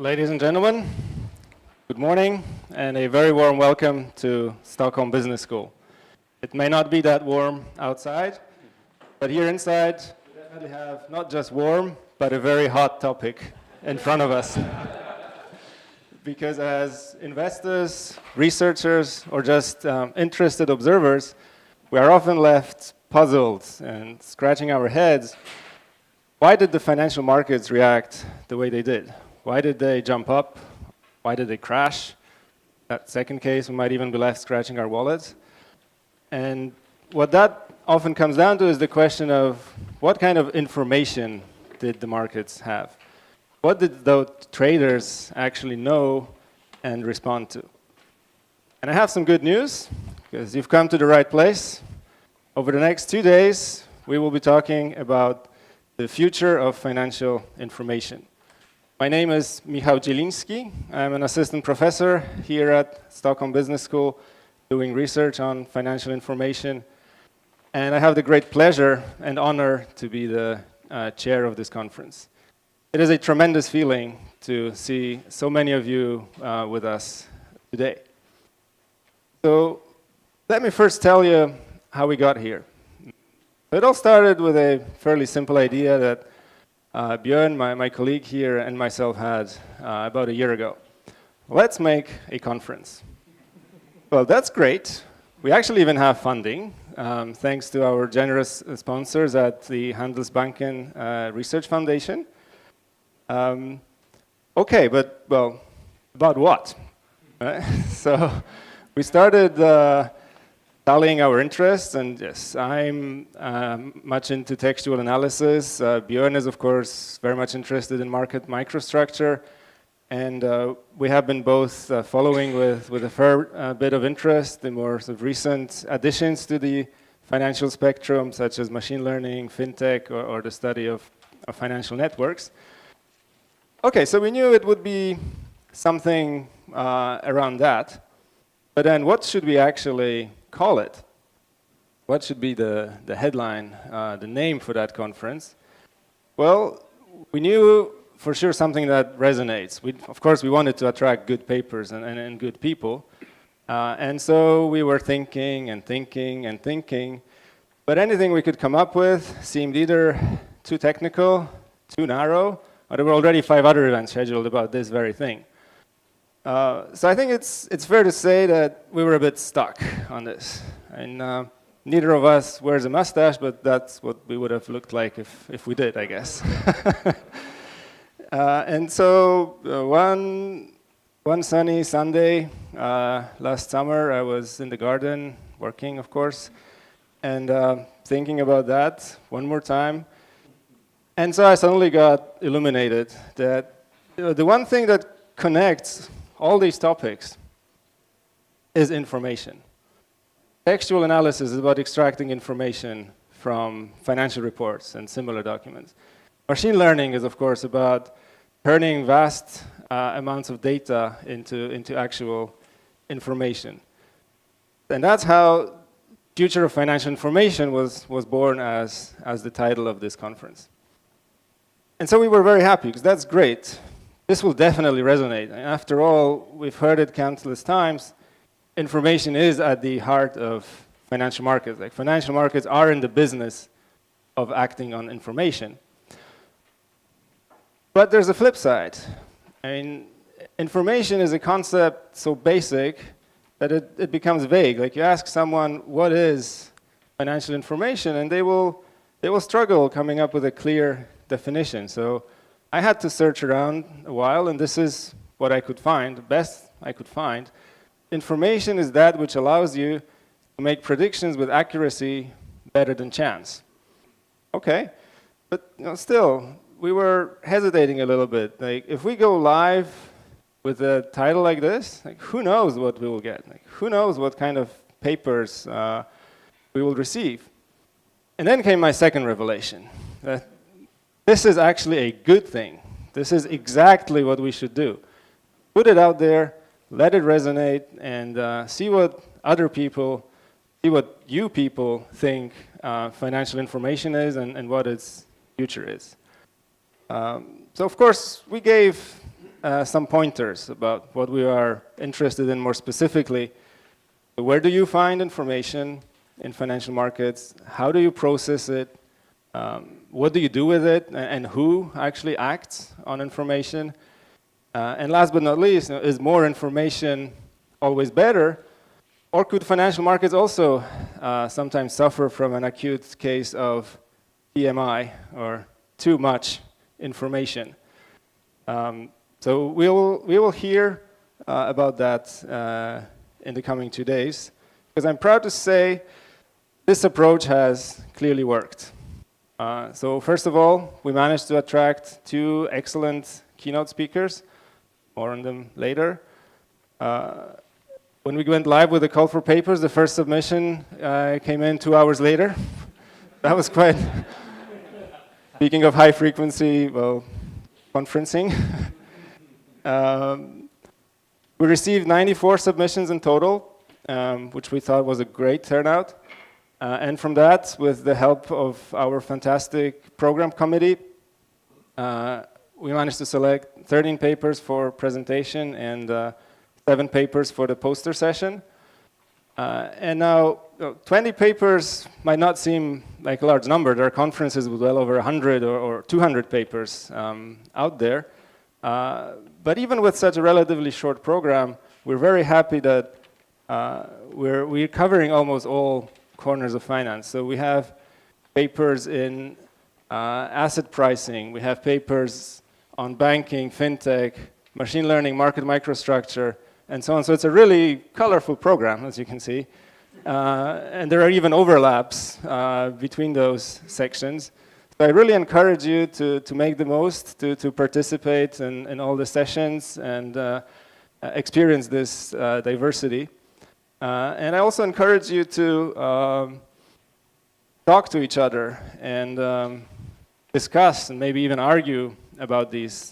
Ladies and gentlemen, good morning and a very warm welcome to Stockholm Business School. It may not be that warm outside, but here inside we definitely have not just warm, but a very hot topic in front of us. Because as investors, researchers, or just interested observers, we are often left puzzled and scratching our heads. Why did the financial markets react the way they did? Why did they jump up? Why did they crash? That second case, we might even be left scratching our wallets. And what that often comes down to is the question of what kind of information did the markets have? What did those traders actually know and respond to? And I have some good news, because you've come to the right place. Over the next 2 days, we will be talking about the future of financial information. My name is Michał Zieliński. I'm an assistant professor here at Stockholm Business School doing research on financial information. And I have the great pleasure and honor to be the chair of this conference. It is a tremendous feeling to see so many of you with us today. So let me first tell you how we got here. It all started with a fairly simple idea that Björn, my colleague here, and myself had about a year ago. Let's make a conference. Well, that's great. We actually even have funding, thanks to our generous sponsors at the Handelsbanken Research Foundation. Okay, but, well, about what? So we started tallying our interests, and yes, I'm much into textual analysis. Björn is, of course, very much interested in market microstructure, and we have been both following with a fair bit of interest the more sort of recent additions to the financial spectrum, such as machine learning, fintech, or the study of financial networks. Okay, so we knew it would be something around that, but then what should we actually call it? What should be the headline, the name for that conference? Well, we knew for sure something that resonates. Of course, we wanted to attract good papers and good people. And so we were thinking and thinking and thinking. But anything we could come up with seemed either too technical, too narrow, or there were already 5 other events scheduled about this very thing. So I think it's fair to say that we were a bit stuck on this. And neither of us wears a mustache, but that's what we would have looked like if we did, I guess. And so one sunny Sunday last summer, I was in the garden working, of course, and thinking about that one more time. And so I suddenly got illuminated that the one thing that connects all these topics is information. Textual analysis is about extracting information from financial reports and similar documents. Machine learning is, of course, about turning vast amounts of data into actual information. And that's how Future of Financial Information was born as the title of this conference. And so we were very happy, because that's great. This will definitely resonate. After all, we've heard it countless times. Information is at the heart of financial markets. Like, financial markets are in the business of acting on information. But there's a flip side. I mean, information is a concept so basic that it becomes vague. Like, you ask someone, what is financial information? And they will struggle coming up with a clear definition. So I had to search around a while, and this is what I could find, the best I could find. Information is that which allows you to make predictions with accuracy better than chance. Okay, but still, we were hesitating a little bit. Like, if we go live with a title like this, like, who knows what we will get? Like, who knows what kind of papers we will receive? And then came my second revelation. This is actually a good thing. This is exactly what we should do. Put it out there, let it resonate, and see what other people, see what you people think financial information is and what its future is. So of course, we gave some pointers about what we are interested in more specifically. Where do you find information in financial markets? How do you process it? What do you do with it? And who actually acts on information? And last but not least, is more information always better? Or could financial markets also sometimes suffer from an acute case of TMI, or too much information? So we will hear about that in the coming 2 days, because I'm proud to say this approach has clearly worked. So first of all, we managed to attract 2 excellent keynote speakers. More on them later. When we went live with the call for papers, the first submission came in 2 hours later. That was quite, speaking of high frequency, well, conferencing. We received 94 submissions in total, which we thought was a great turnout. And from that, with the help of our fantastic program committee, we managed to select 13 papers for presentation and 7 papers for the poster session. And now, 20 papers might not seem like a large number. There are conferences with well over 100 or 200 papers out there. But even with such a relatively short program, we're very happy that we're covering almost all corners of finance. So we have papers in asset pricing. We have papers on banking, fintech, machine learning, market microstructure, and so on. So it's a really colorful program, as you can see. And there are even overlaps between those sections. So I really encourage you to make the most, to participate in all the sessions and experience this diversity. And I also encourage you to talk to each other and discuss and maybe even argue about these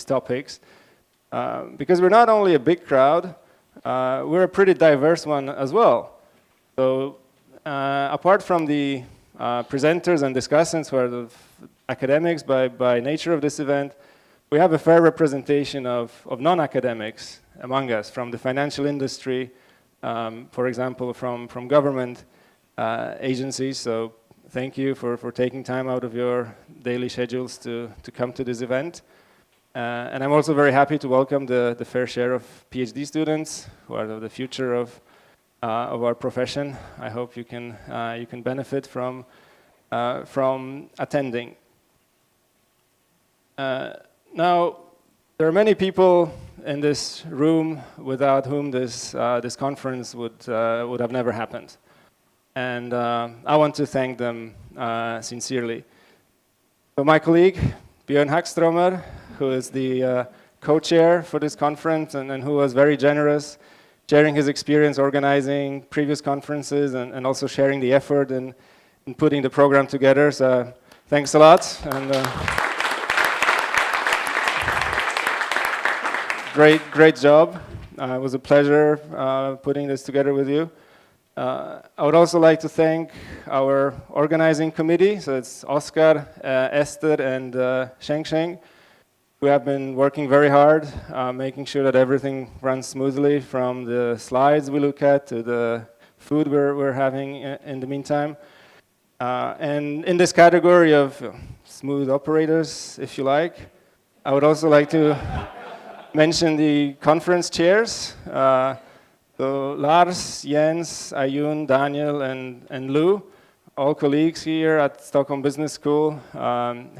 topics. Because we're not only a big crowd, we're a pretty diverse one as well. So apart from the presenters and discussants who are the academics by nature of this event, we have a fair representation of non-academics among us, from the financial industry, for example, from government agencies. So thank you for taking time out of your daily schedules to come to this event. And I'm also very happy to welcome the fair share of PhD students who are the future of our profession. I hope you can benefit from attending. Now, there are many people in this room without whom this conference would have never happened, and I want to thank them sincerely. So my colleague Björn Hackstromer, who is the co-chair for this conference and who was very generous, sharing his experience organizing previous conferences and also sharing the effort in putting the program together. So thanks a lot. And great job. It was a pleasure putting this together with you. I would also like to thank our organizing committee. So it's Oscar, Esther, and Sheng, who have been working very hard, making sure that everything runs smoothly, from the slides we look at to the food we're having in the meantime. And in this category of smooth operators, if you like, I would also like to mention the conference chairs. So Lars, Jens, Ayun, Daniel, and Lou, all colleagues here at Stockholm Business School,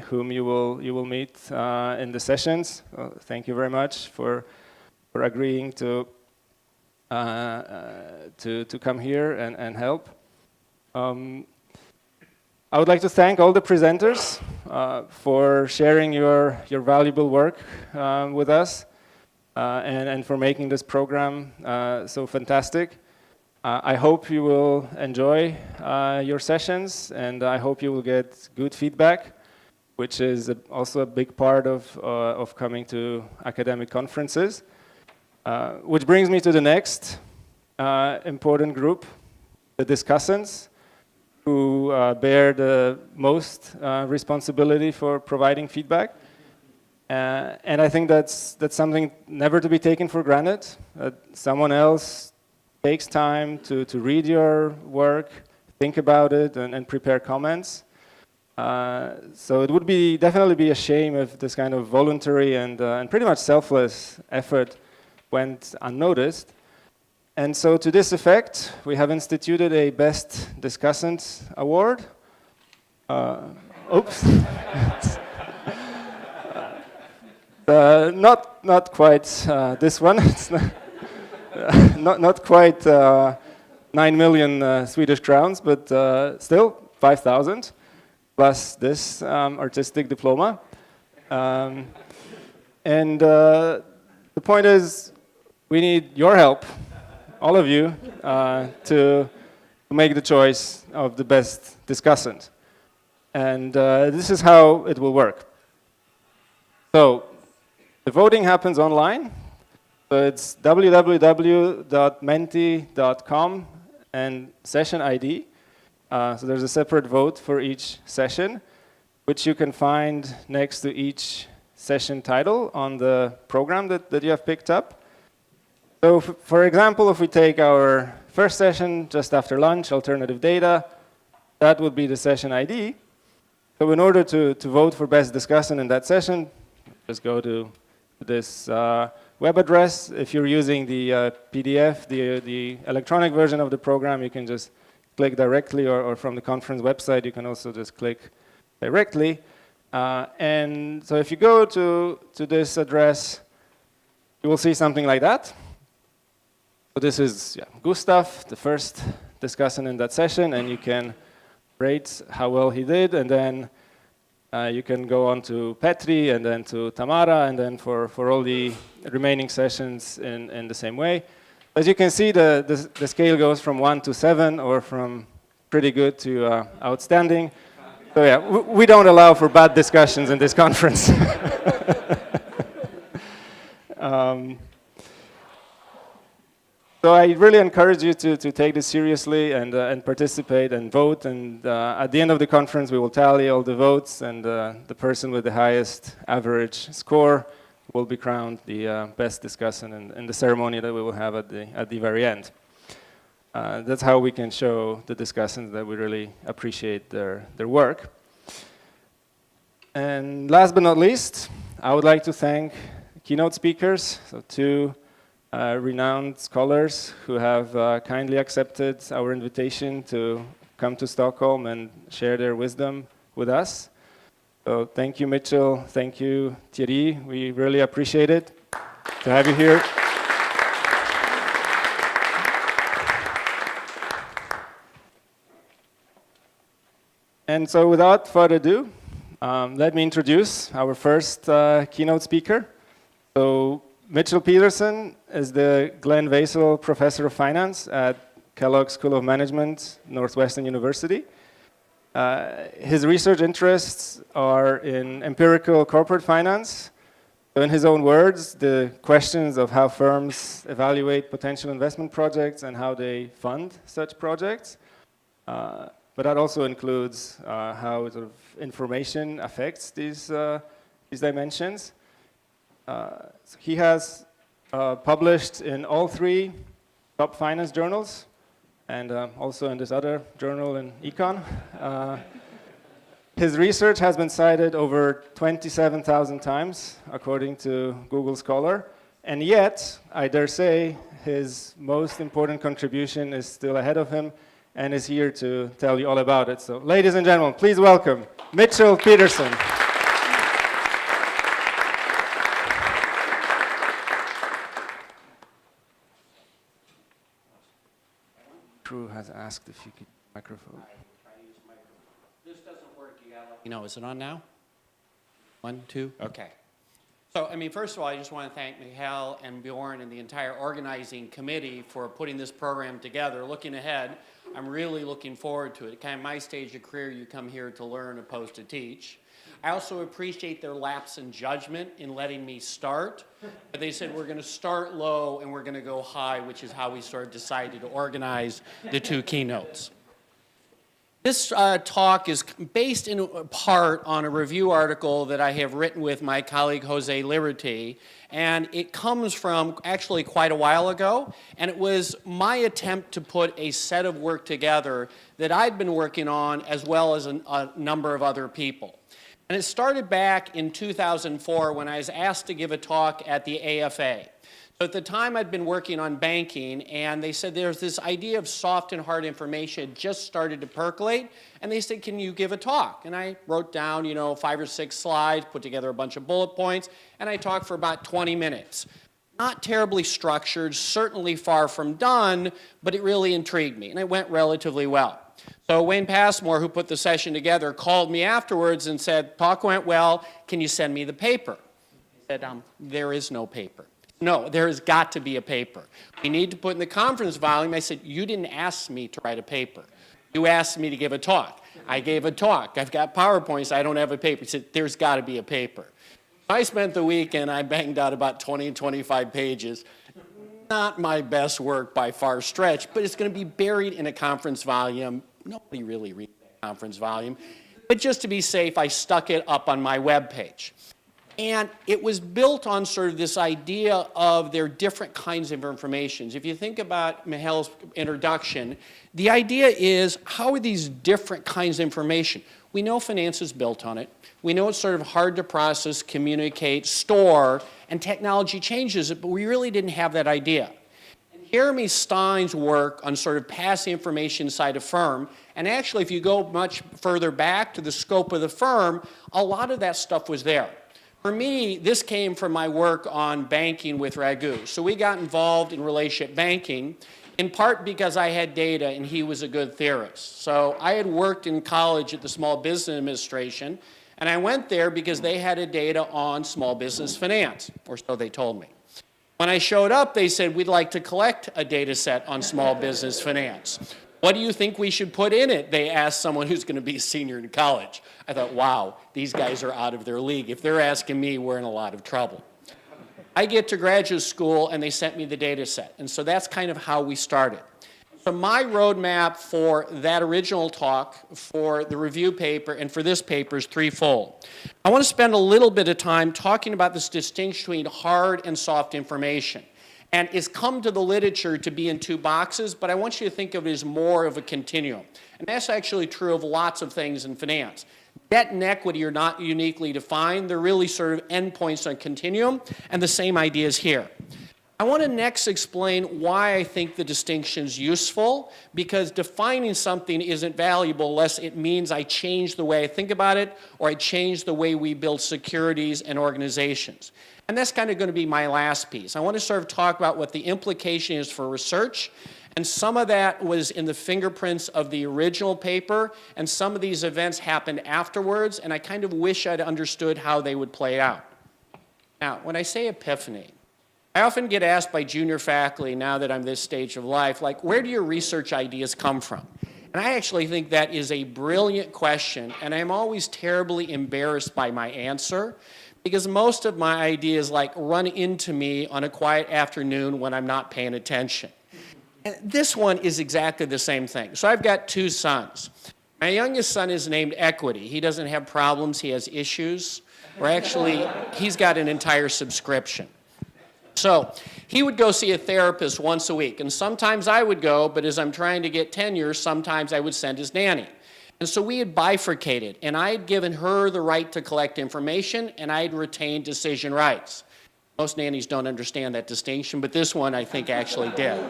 whom you will meet in the sessions. Thank you very much for agreeing to come here and help. I would like to thank all the presenters for sharing your valuable work with us and for making this program so fantastic. I hope you will enjoy your sessions, and I hope you will get good feedback, which is also a big part of coming to academic conferences. Which brings me to the next important group, the Discussants, who bear the most responsibility for providing feedback. And I think that's something never to be taken for granted. Someone else takes time to read your work, think about it, and prepare comments. So it would definitely be a shame if this kind of voluntary and pretty much selfless effort went unnoticed. And so to this effect, we have instituted a Best Discussant award. Oops. Not quite this one. It's not quite 9 million Swedish crowns, but still 5,000 plus this artistic diploma. And the point is, we need your help, all of you, to make the choice of the best discussant. And this is how it will work. So the voting happens online. So it's www.menti.com and session ID. So there's a separate vote for each session, which you can find next to each session title on the program that you have picked up. So for example, if we take our first session just after lunch, alternative data, that would be the session ID. So in order to vote for best discussant in that session, just go to this web address. If you're using the PDF, the electronic version of the program, you can just click directly, or from the conference website, you can also just click directly. And so if you go to this address, you will see something like that. So this is Gustav, the first discussant in that session, and you can rate how well he did, and then you can go on to Petri, and then to Tamara, and then for all the remaining sessions in the same way. As you can see, the scale goes from 1 to 7, or from pretty good to outstanding. So yeah, we don't allow for bad discussions in this conference. So I really encourage you to take this seriously and participate and vote. And at the end of the conference, we will tally all the votes, and the person with the highest average score will be crowned the best discussant in the ceremony that we will have at the very end. That's how we can show the discussants that we really appreciate their work. And last but not least, I would like to thank keynote speakers, so two renowned scholars who have kindly accepted our invitation to come to Stockholm and share their wisdom with us. So thank you, Mitchell. Thank you, Thierry. We really appreciate it to have you here. And so without further ado, let me introduce our first keynote speaker. So Mitchell Petersen is the Glenn Vasel Professor of Finance at Kellogg School of Management, Northwestern University. His research interests are in empirical corporate finance. So in his own words, the questions of how firms evaluate potential investment projects and how they fund such projects. But that also includes how sort of information affects these dimensions. So he has published in all 3 top finance journals, and also in this other journal in Econ. His research has been cited over 27,000 times, according to Google Scholar, and yet, I dare say, his most important contribution is still ahead of him, and is here to tell you all about it. So, ladies and gentlemen, please welcome Mitchell Petersen. Drew has asked if you could microphone. This doesn't work. You gotta let me know. Is it on now? 1, 2. Okay. So, I mean, first of all, I just want to thank Michael and Bjorn and the entire organizing committee for putting this program together. Looking ahead, I'm really looking forward to it. Kind of my stage of career, you come here to learn opposed to teach. I also appreciate their lapse in judgment in letting me start. But they said we're going to start low and we're going to go high, which is how we sort of decided to organize the 2 keynotes. This talk is based in part on a review article that I have written with my colleague Jose Liberty, and it comes from actually quite a while ago, and it was my attempt to put a set of work together that I'd been working on as well as a number of other people. And it started back in 2004 when I was asked to give a talk at the AFA. So at the time I'd been working on banking, and they said there's this idea of soft and hard information just started to percolate, and they said, can you give a talk? And I wrote down, 5 or 6 slides, put together a bunch of bullet points, and I talked for about 20 minutes. Not terribly structured, certainly far from done, but it really intrigued me, and it went relatively well. So Wayne Passmore, who put the session together, called me afterwards and said, talk went well, can you send me the paper? I said, there is no paper. No, there has got to be a paper. We need to put in the conference volume. I said, you didn't ask me to write a paper. You asked me to give a talk. I gave a talk. I've got PowerPoints. I don't have a paper. He said, there's got to be a paper. I spent the weekend. I banged out about 20 and 25 pages. Not my best work by far stretch, but it's going to be buried in a conference volume. Nobody really reads that conference volume. But just to be safe, I stuck it up on my webpage. And it was built on sort of this idea of their different kinds of information. If you think about Mihail's introduction, the idea is how are these different kinds of information? We know finance is built on it. We know it's sort of hard to process, communicate, store, and technology changes it, but we really didn't have that idea. And Jeremy Stein's work on sort of passing information inside a firm, and actually if you go much further back to the scope of the firm, a lot of that stuff was there. For me, this came from my work on banking with Raghu. So we got involved in relationship banking, in part because I had data and he was a good theorist. So I had worked in college at the Small Business Administration, and I went there because they had a data on small business finance, or so they told me. When I showed up, they said, we'd like to collect a data set on small business finance. What do you think we should put in it? They asked someone who's going to be a senior in college. I thought, wow, these guys are out of their league. If they're asking me, we're in a lot of trouble. I get to graduate school, and they sent me the data set. And so that's kind of how we started. So my roadmap for that original talk, for the review paper, and for this paper is threefold. I want to spend a little bit of time talking about this distinction between hard and soft information. And it's come to the literature to be in 2 boxes, but I want you to think of it as more of a continuum. And that's actually true of lots of things in finance. Debt and equity are not uniquely defined. They're really sort of endpoints on a continuum, and the same idea is here. I want to next explain why I think the distinction is useful, because defining something isn't valuable unless it means I change the way I think about it or I change the way we build securities and organizations. And that's kind of going to be my last piece. I want to sort of talk about what the implication is for research, and some of that was in the fingerprints of the original paper, and some of these events happened afterwards, and I kind of wish I'd understood how they would play out. Now, when I say epiphany, I often get asked by junior faculty, now that I'm this stage of life, like, where do your research ideas come from? And I actually think that is a brilliant question, and I'm always terribly embarrassed by my answer, because most of my ideas run into me on a quiet afternoon when I'm not paying attention. And this one is exactly the same thing. So I've got 2 sons. My youngest son is named Equity. He doesn't have problems, he has issues. Or actually, he's got an entire subscription. So he would go see a therapist once a week, and sometimes I would go, but as I'm trying to get tenure, sometimes I would send his nanny. And so we had bifurcated, and I had given her the right to collect information, and I had retained decision rights. Most nannies don't understand that distinction, but this one I think actually did.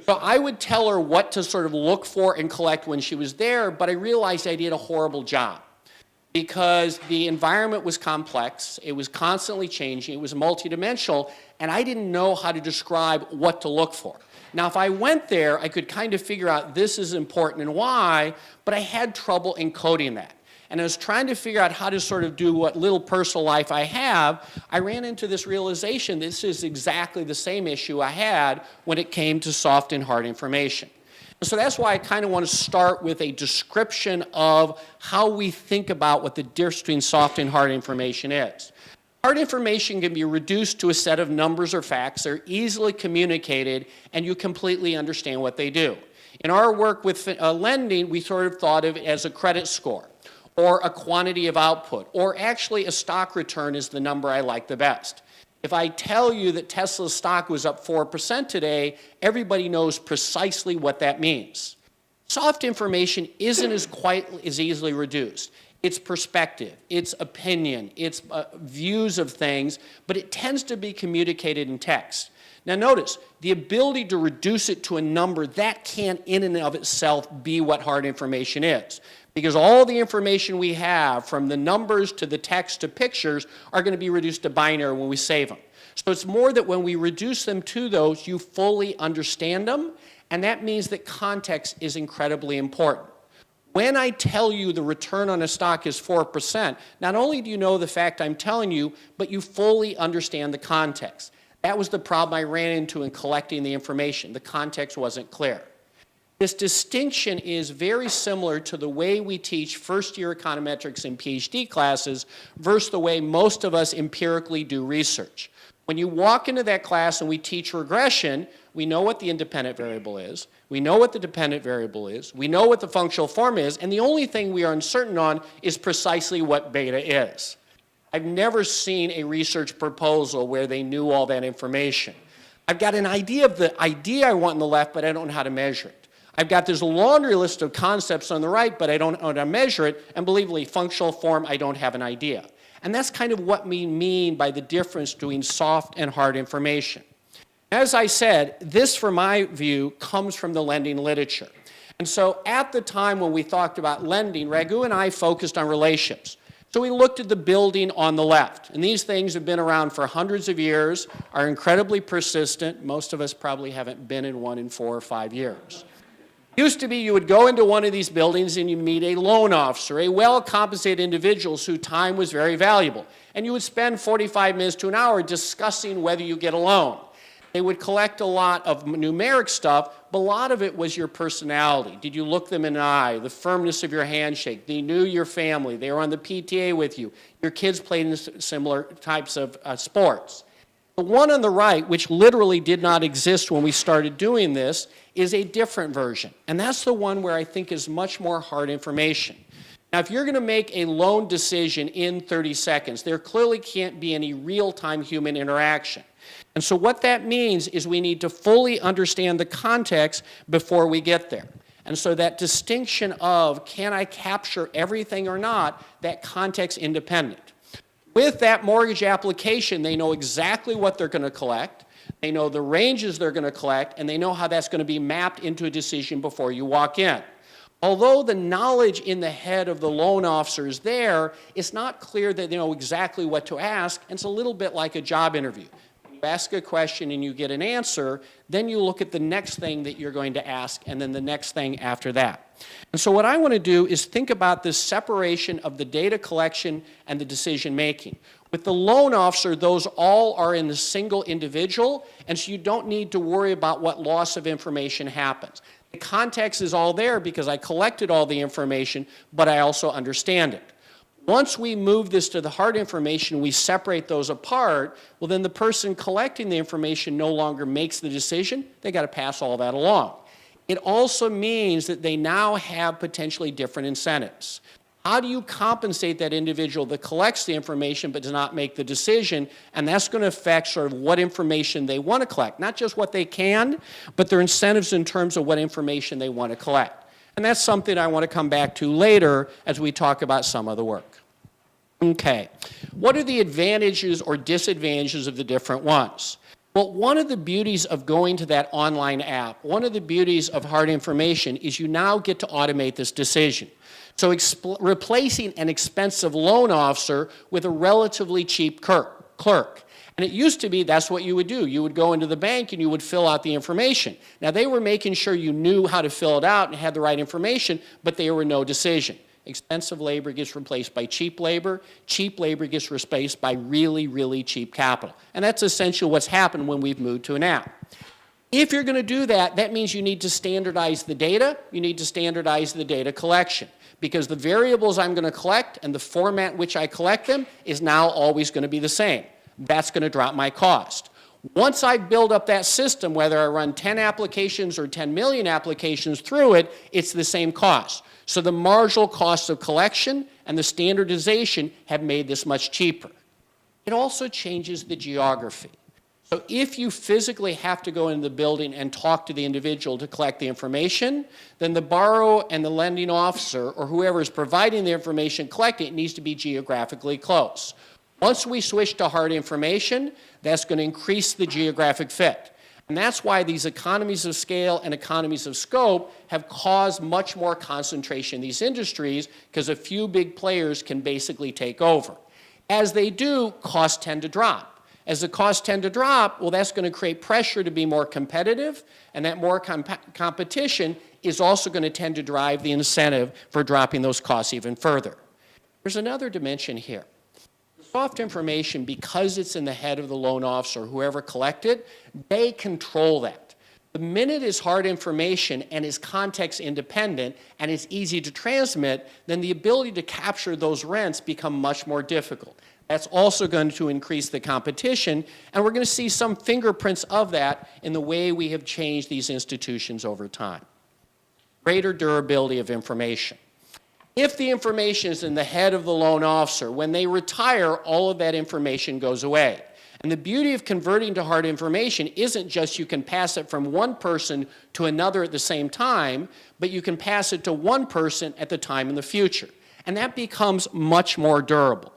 So I would tell her what to sort of look for and collect when she was there, but I realized I did a horrible job because the environment was complex, it was constantly changing, it was multidimensional, and I didn't know how to describe what to look for. Now, if I went there, I could kind of figure out this is important and why, but I had trouble encoding that. And I was trying to figure out how to sort of do what little personal life I have. I ran into this realization this is exactly the same issue I had when it came to soft and hard information. And so that's why I kind of want to start with a description of how we think about what the difference between soft and hard information is. Hard information can be reduced to a set of numbers or facts. They're easily communicated, and you completely understand what they do. In our work with lending, we sort of thought of it as a credit score, or a quantity of output, or actually a stock return is the number I like the best. If I tell you that Tesla's stock was up 4% today, everybody knows precisely what that means. Soft information isn't quite as easily reduced. It's perspective, it's opinion, it's views of things, but it tends to be communicated in text. Now notice, the ability to reduce it to a number, that can't in and of itself be what hard information is. Because all the information we have, from the numbers to the text to pictures, are going to be reduced to binary when we save them. So it's more that when we reduce them to those, you fully understand them, and that means that context is incredibly important. When I tell you the return on a stock is 4%, not only do you know the fact I'm telling you, but you fully understand the context. That was the problem I ran into in collecting the information. The context wasn't clear. This distinction is very similar to the way we teach first-year econometrics in PhD classes versus the way most of us empirically do research. When you walk into that class and we teach regression, we know what the independent variable is, we know what the dependent variable is, we know what the functional form is, and the only thing we are uncertain on is precisely what beta is. I've never seen a research proposal where they knew all that information. I've got an idea of the idea I want on the left, but I don't know how to measure it. I've got this laundry list of concepts on the right, but I don't know how to measure it, and believe me, functional form, I don't have an idea. And that's kind of what we mean by the difference between soft and hard information. As I said, this, from my view, comes from the lending literature. And so at the time when we talked about lending, Raghu and I focused on relationships. So we looked at the building on the left, and these things have been around for hundreds of years, are incredibly persistent. Most of us probably haven't been in one in 4 or 5 years. Used to be you would go into one of these buildings and you meet a loan officer, a well-compensated individual whose time was very valuable. And you would spend 45 minutes to an hour discussing whether you get a loan. They would collect a lot of numeric stuff, but a lot of it was your personality. Did you look them in the eye, the firmness of your handshake? They knew your family. They were on the PTA with you. Your kids played in similar types of sports. The one on the right, which literally did not exist when we started doing this, is a different version. And that's the one where I think is much more hard information. Now, if you're going to make a loan decision in 30 seconds, there clearly can't be any real-time human interaction. And so what that means is we need to fully understand the context before we get there. And so that distinction of can I capture everything or not, that context independent. With that mortgage application, they know exactly what they're going to collect, they know the ranges they're going to collect, and they know how that's going to be mapped into a decision before you walk in. Although the knowledge in the head of the loan officer is there, it's not clear that they know exactly what to ask, and it's a little bit like a job interview. You ask a question and you get an answer, then you look at the next thing that you're going to ask, and then the next thing after that. And so what I want to do is think about this separation of the data collection and the decision making. With the loan officer, those all are in a single individual, and so you don't need to worry about what loss of information happens. The context is all there because I collected all the information, but I also understand it. Once we move this to the hard information, we separate those apart, well then the person collecting the information no longer makes the decision, they got to pass all that along. It also means that they now have potentially different incentives. How do you compensate that individual that collects the information but does not make the decision? And that's going to affect sort of what information they want to collect. Not just what they can, but their incentives in terms of what information they want to collect. And that's something I want to come back to later as we talk about some of the work. Okay, what are the advantages or disadvantages of the different ones? Well, one of the beauties of going to that online app, one of the beauties of hard information is you now get to automate this decision. So replacing an expensive loan officer with a relatively cheap clerk. And it used to be that's what you would do. You would go into the bank and you would fill out the information. Now they were making sure you knew how to fill it out and had the right information, but there were no decision. Expensive labor gets replaced by cheap labor gets replaced by really, really cheap capital. And that's essentially what's happened when we've moved to an app. If you're going to do that, that means you need to standardize the data, you need to standardize the data collection. Because the variables I'm going to collect and the format in which I collect them is now always going to be the same. That's going to drop my cost. Once I build up that system, whether I run 10 applications or 10 million applications through it, it's the same cost. So the marginal cost of collection and the standardization have made this much cheaper. It also changes the geography. So if you physically have to go into the building and talk to the individual to collect the information, then the borrower and the lending officer or whoever is providing the information collecting it needs to be geographically close. Once we switch to hard information, that's going to increase the geographic fit. And that's why these economies of scale and economies of scope have caused much more concentration in these industries because a few big players can basically take over. As they do, costs tend to drop. As the costs tend to drop, well, that's going to create pressure to be more competitive, and that more competition is also going to tend to drive the incentive for dropping those costs even further. There's another dimension here. Soft information, because it's in the head of the loan officer, whoever collected, they control that. The minute it's hard information and is context independent and it's easy to transmit, then the ability to capture those rents become much more difficult. That's also going to increase the competition, and we're going to see some fingerprints of that in the way we have changed these institutions over time. Greater durability of information. If the information is in the head of the loan officer, when they retire, all of that information goes away. And the beauty of converting to hard information isn't just you can pass it from one person to another at the same time, but you can pass it to one person at the time in the future. And that becomes much more durable.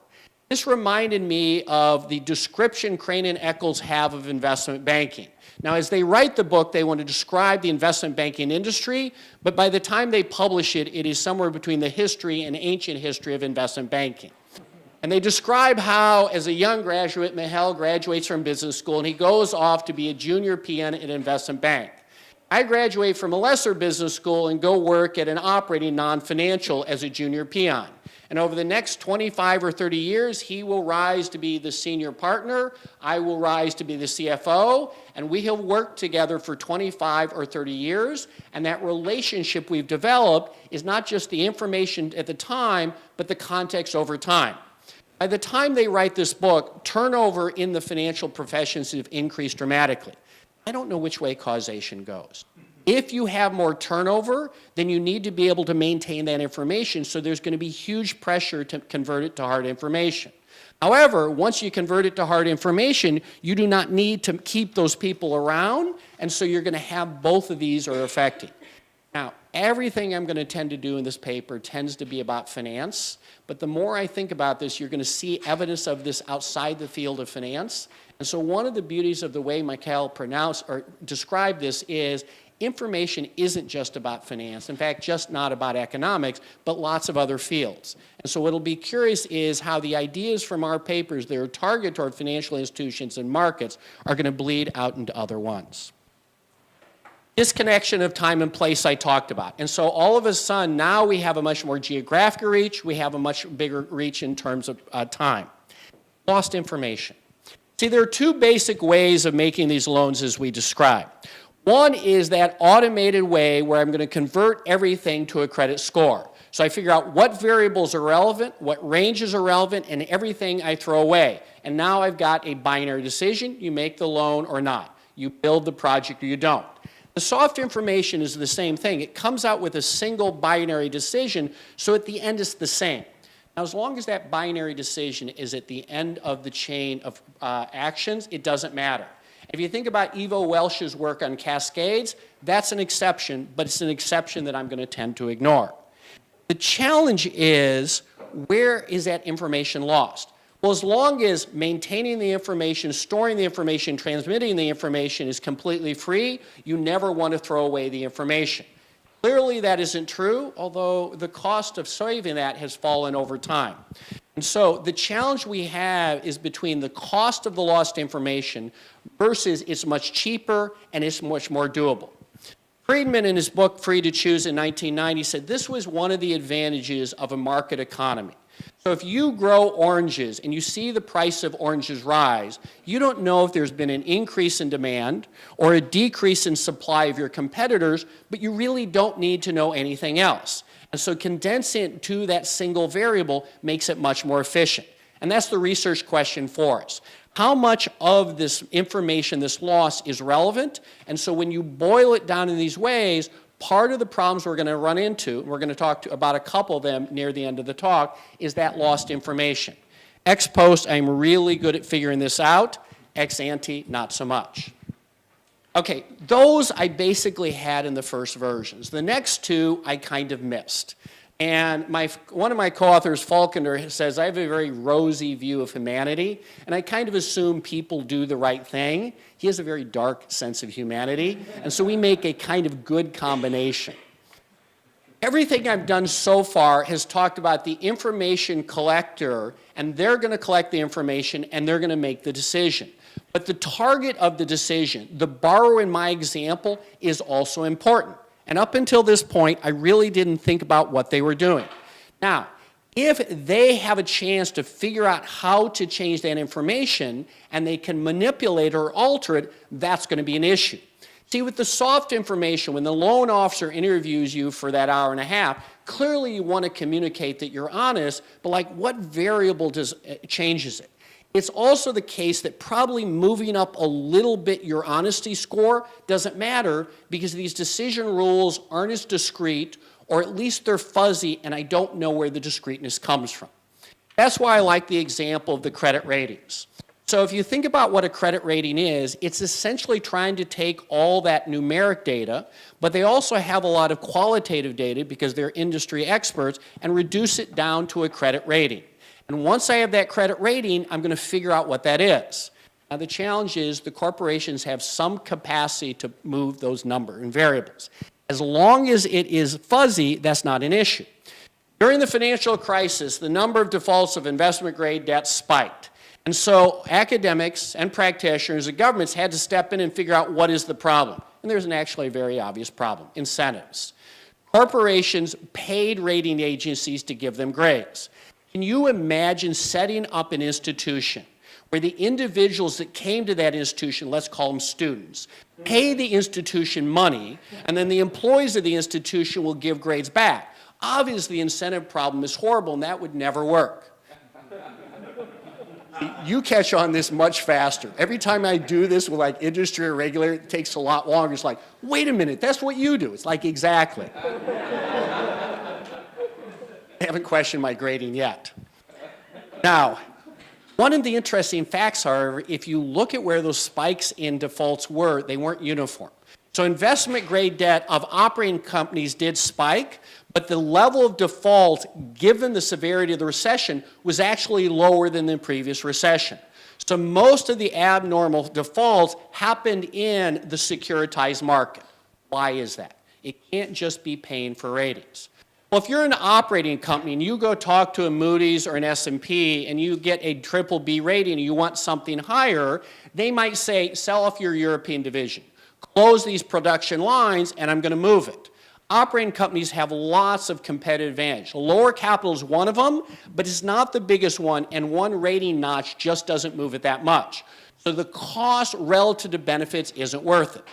This reminded me of the description Crane and Eccles have of investment banking. Now, as they write the book, they want to describe the investment banking industry, but by the time they publish it, it is somewhere between the history and ancient history of investment banking. And they describe how, as a young graduate, Mihail graduates from business school, and he goes off to be a junior PM at an investment bank. I graduate from a lesser business school and go work at an operating non-financial as a junior peon. And over the next 25 or 30 years, he will rise to be the senior partner, I will rise to be the CFO, and we have worked together for 25 or 30 years, and that relationship we've developed is not just the information at the time, but the context over time. By the time they write this book, turnover in the financial professions have increased dramatically. I don't know which way causation goes. If you have more turnover, then you need to be able to maintain that information, so there's going to be huge pressure to convert it to hard information. However, once you convert it to hard information, you do not need to keep those people around, and so you're going to have both of these are affecting. Now, everything I'm going to tend to do in this paper tends to be about finance, but the more I think about this, you're going to see evidence of this outside the field of finance. And so one of the beauties of the way Michael described this is information isn't just about finance. In fact, just not about economics, but lots of other fields. And so what'll be curious is how the ideas from our papers that are targeted toward financial institutions and markets are going to bleed out into other ones. Disconnection of time and place I talked about. And so all of a sudden, now we have a much more geographic reach, we have a much bigger reach in terms of time. Lost information. See, there are two basic ways of making these loans as we described. One is that automated way where I'm going to convert everything to a credit score. So I figure out what variables are relevant, what ranges are relevant, and everything I throw away. And now I've got a binary decision. You make the loan or not. You build the project or you don't. The soft information is the same thing. It comes out with a single binary decision, so at the end it's the same. Now, as long as that binary decision is at the end of the chain of actions, it doesn't matter. If you think about Ivo Welsh's work on cascades, that's an exception, but it's an exception that I'm going to tend to ignore. The challenge is, where is that information lost? Well, as long as maintaining the information, storing the information, transmitting the information is completely free, you never want to throw away the information. Clearly that isn't true, although the cost of saving that has fallen over time. And so the challenge we have is between the cost of the lost information versus it's much cheaper and it's much more doable. Friedman, in his book Free to Choose in 1990, said this was one of the advantages of a market economy. So if you grow oranges and you see the price of oranges rise, you don't know if there's been an increase in demand or a decrease in supply of your competitors, but you really don't need to know anything else. And so condensing it to that single variable makes it much more efficient. And that's the research question for us. how much of this information, this loss, is relevant. And so when you boil it down in these ways, part of the problems we're going to run into, and we're going to talk about a couple of them near the end of the talk, is that lost information. Ex post, I'm really good at figuring this out. Ex ante, not so much. Okay, those I basically had in the first versions. The next two I kind of missed. And one of my co-authors, Falconer, says I have a very rosy view of humanity, and I kind of assume people do the right thing. He has a very dark sense of humanity, and so we make a kind of good combination. Everything I've done so far has talked about the information collector, and they're going to collect the information, and they're going to make the decision. But the target of the decision, the borrower in my example, is also important. And up until this point, I really didn't think about what they were doing. Now, if they have a chance to figure out how to change that information and they can manipulate or alter it, that's going to be an issue. See, with the soft information, when the loan officer interviews you for that hour and a half, clearly you want to communicate that you're honest, but like what variable changes it? It's also the case that probably moving up a little bit your honesty score doesn't matter because these decision rules aren't as discrete, or at least they're fuzzy, and I don't know where the discreteness comes from. That's why I like the example of the credit ratings. So if you think about what a credit rating is, it's essentially trying to take all that numeric data, but they also have a lot of qualitative data because they're industry experts, and reduce it down to a credit rating. And once I have that credit rating, I'm going to figure out what that is. Now, the challenge is the corporations have some capacity to move those numbers and variables. As long as it is fuzzy, that's not an issue. During the financial crisis, the number of defaults of investment-grade debt spiked. And so academics and practitioners and governments had to step in and figure out what is the problem. And there's actually a very obvious problem: incentives. Corporations paid rating agencies to give them grades. Can you imagine setting up an institution where the individuals that came to that institution, let's call them students, pay the institution money, and then the employees of the institution will give grades back? Obviously, the incentive problem is horrible, and that would never work. You catch on this much faster. Every time I do this with like industry or regulator, it takes a lot longer. It's like, wait a minute, that's what you do. It's like, exactly. I haven't questioned my grading yet. Now, one of the interesting facts, however, if you look at where those spikes in defaults were, they weren't uniform. So investment grade debt of operating companies did spike, but the level of default, given the severity of the recession, was actually lower than the previous recession. So most of the abnormal defaults happened in the securitized market. Why is that? It can't just be paying for ratings. Well, if you're an operating company and you go talk to a Moody's or an S&P and you get a BBB rating and you want something higher, they might say, sell off your European division, close these production lines, and I'm going to move it. Operating companies have lots of competitive advantage. Lower capital is one of them, but it's not the biggest one, and one rating notch just doesn't move it that much. So the cost relative to benefits isn't worth it.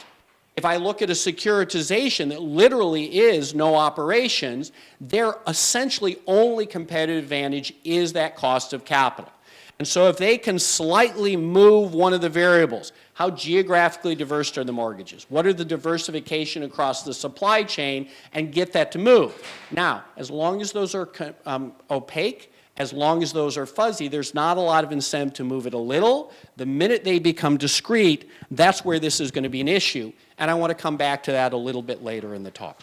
If I look at a securitization that literally is no operations, their essentially only competitive advantage is that cost of capital. And so if they can slightly move one of the variables, how geographically diverse are the mortgages? What are the diversification across the supply chain, and get that to move? Now, as long as those are opaque, as long as those are fuzzy, there's not a lot of incentive to move it a little. The minute they become discrete, that's where this is going to be an issue. And I want to come back to that a little bit later in the talk.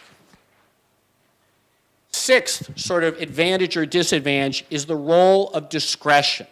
Sixth sort of advantage or disadvantage is the role of discretion.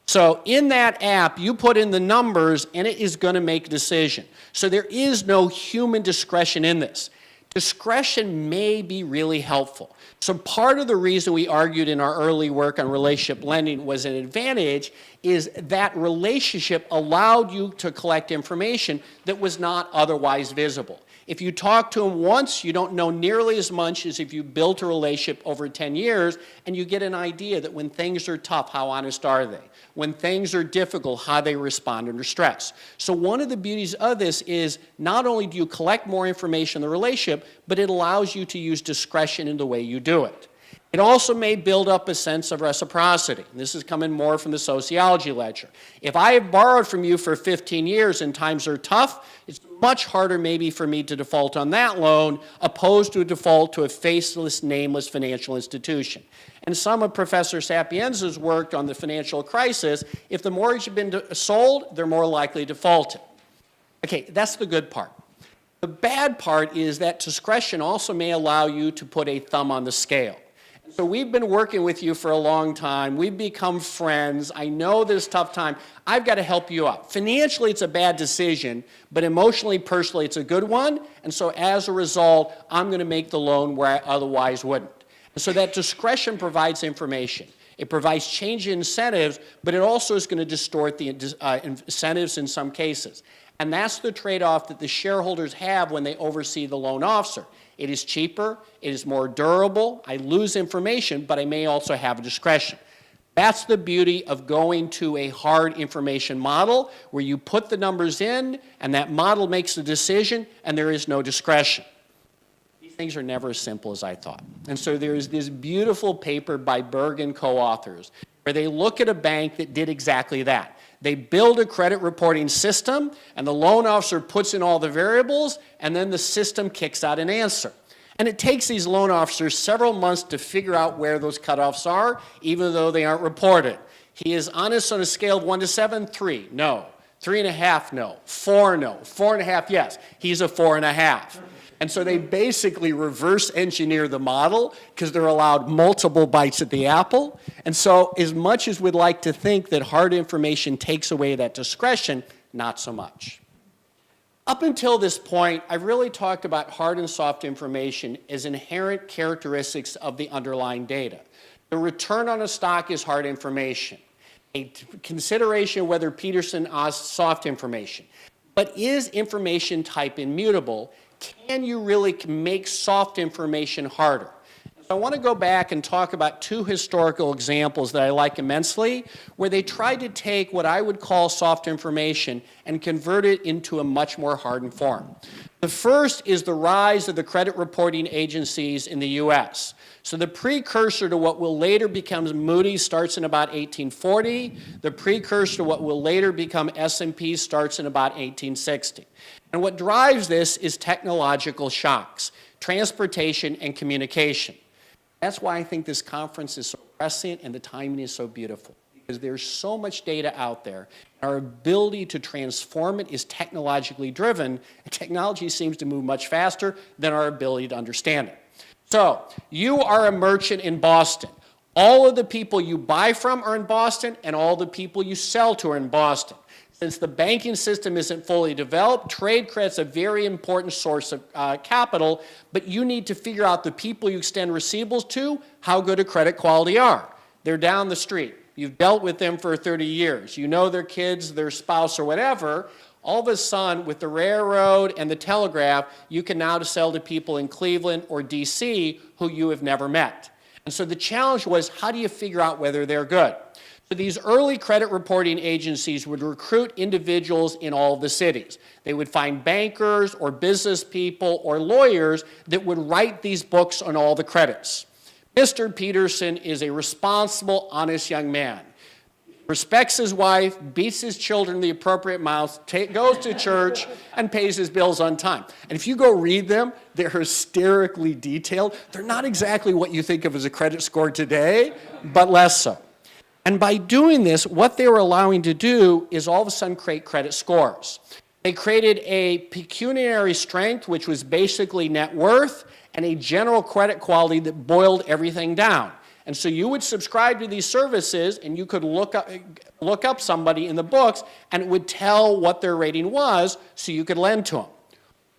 So in that app, you put in the numbers, and it is going to make a decision. So there is no human discretion in this. Discretion may be really helpful. So part of the reason we argued in our early work on relationship lending was an advantage is that relationship allowed you to collect information that was not otherwise visible. If you talk to them once, you don't know nearly as much as if you built a relationship over 10 years, and you get an idea that when things are tough, how honest are they? When things are difficult, how they respond under stress. So one of the beauties of this is not only do you collect more information in the relationship, but it allows you to use discretion in the way you do it. It also may build up a sense of reciprocity. This is coming more from the sociology lecture. If I have borrowed from you for 15 years and times are tough, it's much harder maybe for me to default on that loan opposed to a default to a faceless, nameless financial institution. And some of Professor Sapienza's work on the financial crisis, if the mortgage had been sold, they're more likely defaulted. Okay, that's the good part. The bad part is that discretion also may allow you to put a thumb on the scale. So we've been working with you for a long time. We've become friends. I know this tough time. I've got to help you out. Financially, it's a bad decision, but emotionally, personally, it's a good one. And so as a result, I'm going to make the loan where I otherwise wouldn't. And so that discretion provides information. It provides change in incentives, but it also is going to distort the incentives in some cases. And that's the trade-off that the shareholders have when they oversee the loan officer. It is cheaper, it is more durable, I lose information, but I may also have a discretion. That's the beauty of going to a hard information model where you put the numbers in and that model makes the decision and there is no discretion. These things are never as simple as I thought. And so there's this beautiful paper by Berg and co-authors where they look at a bank that did exactly that. They build a credit reporting system, and the loan officer puts in all the variables, and then the system kicks out an answer. And it takes these loan officers several months to figure out where those cutoffs are, even though they aren't reported. He is honest on a scale of 1 to 7, 3, no. 3.5, no. 4, no. 4.5, yes. He's a 4.5. And so they basically reverse engineer the model because they're allowed multiple bites at the apple. And so as much as we'd like to think that hard information takes away that discretion, not so much. Up until this point, I've really talked about hard and soft information as inherent characteristics of the underlying data. The return on a stock is hard information. A consideration whether Petersen asks soft information. But is information type immutable? Can you really make soft information harder? So I want to go back and talk about two historical examples that I like immensely, where they tried to take what I would call soft information and convert it into a much more hardened form. The first is the rise of the credit reporting agencies in the U.S. So the precursor to what will later become Moody's starts in about 1840. The precursor to what will later become S&P starts in about 1860. And what drives this is technological shocks, transportation and communication. That's why I think this conference is so prescient and the timing is so beautiful, because there's so much data out there. Our ability to transform it is technologically driven, and technology seems to move much faster than our ability to understand it. So, you are a merchant in Boston. All of the people you buy from are in Boston, and all the people you sell to are in Boston. Since the banking system isn't fully developed, trade credit's a very important source of capital, but you need to figure out the people you extend receivables to, how good a credit quality are. They're down the street. You've dealt with them for 30 years. You know their kids, their spouse, or whatever. All of a sudden, with the railroad and the telegraph, you can now sell to people in Cleveland or DC who you have never met. And so the challenge was, how do you figure out whether they're good? So these early credit reporting agencies would recruit individuals in all the cities. They would find bankers or business people or lawyers that would write these books on all the credits. Mr. Petersen is a responsible, honest young man. Respects his wife, beats his children the appropriate amounts, goes to church, and pays his bills on time. And if you go read them, they're hysterically detailed. They're not exactly what you think of as a credit score today, but less so. And by doing this, what they were allowing to do is all of a sudden create credit scores. They created a pecuniary strength, which was basically net worth, and a general credit quality that boiled everything down. And so you would subscribe to these services, and you could look up somebody in the books, and it would tell what their rating was, so you could lend to them.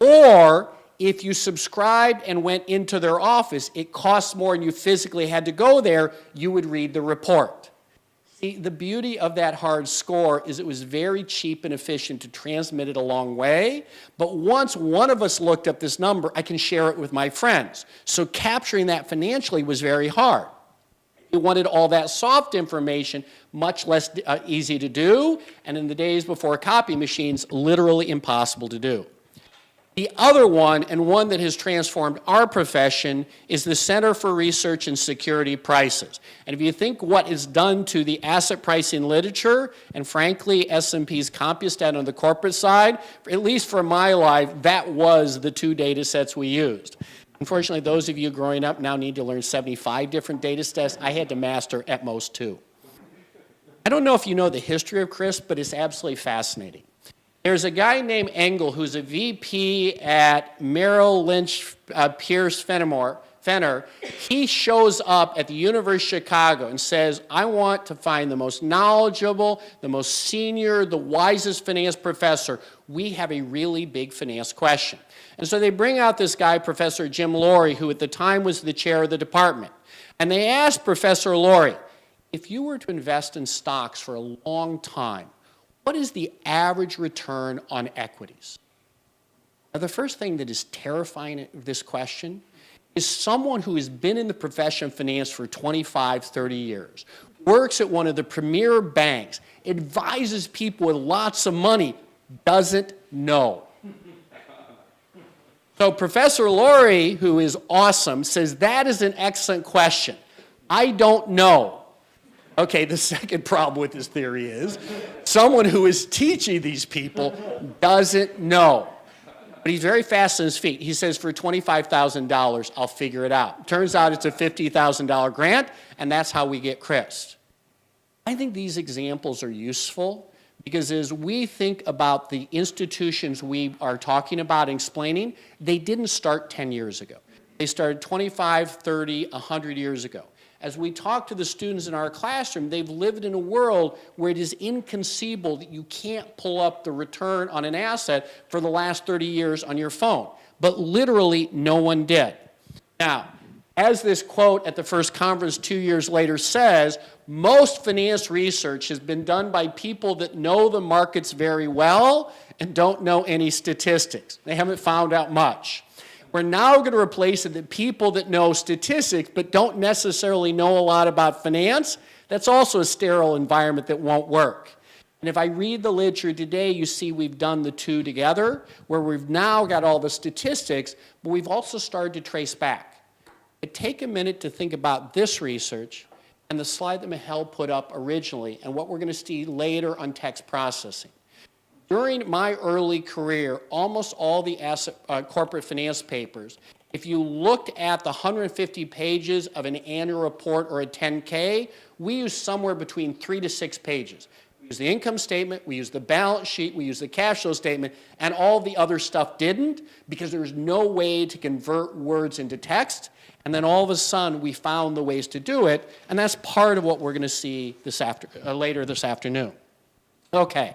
Or if you subscribed and went into their office, it costs more and you physically had to go there, you would read the report. See, the beauty of that hard score is it was very cheap and efficient to transmit it a long way, but once one of us looked up this number, I can share it with my friends. So capturing that financially was very hard. You wanted all that soft information, much less easy to do, and in the days before copy machines, literally impossible to do. The other one, and one that has transformed our profession, is the Center for Research and Security Prices. And if you think what is done to the asset pricing literature, and frankly, S&P's CompuStat on the corporate side, at least for my life, that was the 2 data sets we used. Unfortunately, those of you growing up now need to learn 75 different data sets. I had to master at most 2. I don't know if you know the history of CRISP, but it's absolutely fascinating. There's a guy named Engel who's a VP at Merrill Lynch Pierce Fenner. He shows up at the University of Chicago and says, I want to find the most knowledgeable, the most senior, the wisest finance professor. We have a really big finance question. And so they bring out this guy, Professor Jim Lorry, who at the time was the chair of the department. And they asked Professor Lorry, if you were to invest in stocks for a long time, what is the average return on equities? Now, the first thing that is terrifying of this question is someone who has been in the profession of finance for 25, 30 years, works at one of the premier banks, advises people with lots of money, doesn't know. So Professor Lorry, who is awesome, says that is an excellent question. I don't know. Okay, the second problem with this theory is someone who is teaching these people doesn't know. But he's very fast on his feet. He says, for $25,000, I'll figure it out. Turns out it's a $50,000 grant, and that's how we get CRISP. I think these examples are useful because as we think about the institutions we are talking about and explaining, they didn't start 10 years ago. They started 25, 30, 100 years ago. As we talk to the students in our classroom, they've lived in a world where it is inconceivable that you can't pull up the return on an asset for the last 30 years on your phone. But literally, no one did. Now, as this quote at the first conference 2 years later says, most finance research has been done by people that know the markets very well and don't know any statistics. They haven't found out much. We're now going to replace it with people that know statistics but don't necessarily know a lot about finance. That's also a sterile environment that won't work. And if I read the literature today, you see we've done the two together, where we've now got all the statistics, but we've also started to trace back. But take a minute to think about this research and the slide that Michal put up originally and what we're going to see later on text processing. During my early career, almost all the corporate finance papers, if you looked at the 150 pages of an annual report or a 10K, we used somewhere between 3 to 6 pages. We used the income statement, we used the balance sheet, we used the cash flow statement, and all the other stuff didn't because there was no way to convert words into text. And then all of a sudden, we found the ways to do it, and that's part of what we're going to see later this afternoon. Okay.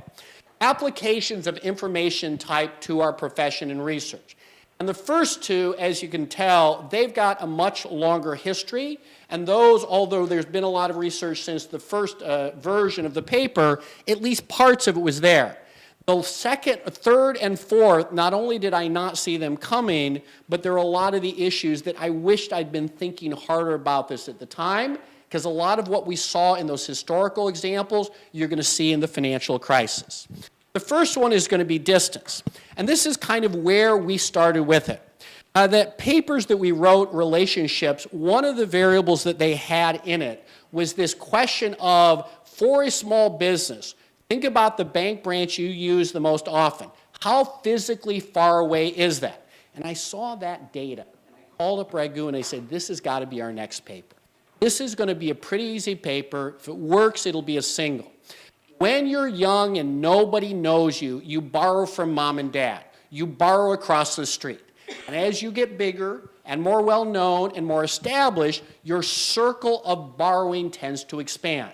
Applications of information type to our profession and research. And the first two, as you can tell, they've got a much longer history, and those, although there's been a lot of research since the first version of the paper, at least parts of it was there. The second, third, and fourth, not only did I not see them coming, but there are a lot of the issues that I wished I'd been thinking harder about this at the time, because a lot of what we saw in those historical examples, you're going to see in the financial crisis. The first one is going to be distance. And this is kind of where we started with it. The papers that we wrote, relationships, one of the variables that they had in it was this question of, for a small business, think about the bank branch you use the most often. How physically far away is that? And I saw that data. And I called up Raghu and I said, this has got to be our next paper. This is going to be a pretty easy paper. If it works, it'll be a single. When you're young and nobody knows you, you borrow from mom and dad. You borrow across the street. And as you get bigger and more well-known and more established, your circle of borrowing tends to expand.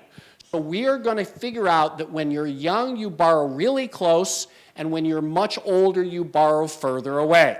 So we are going to figure out that when you're young, you borrow really close, and when you're much older, you borrow further away.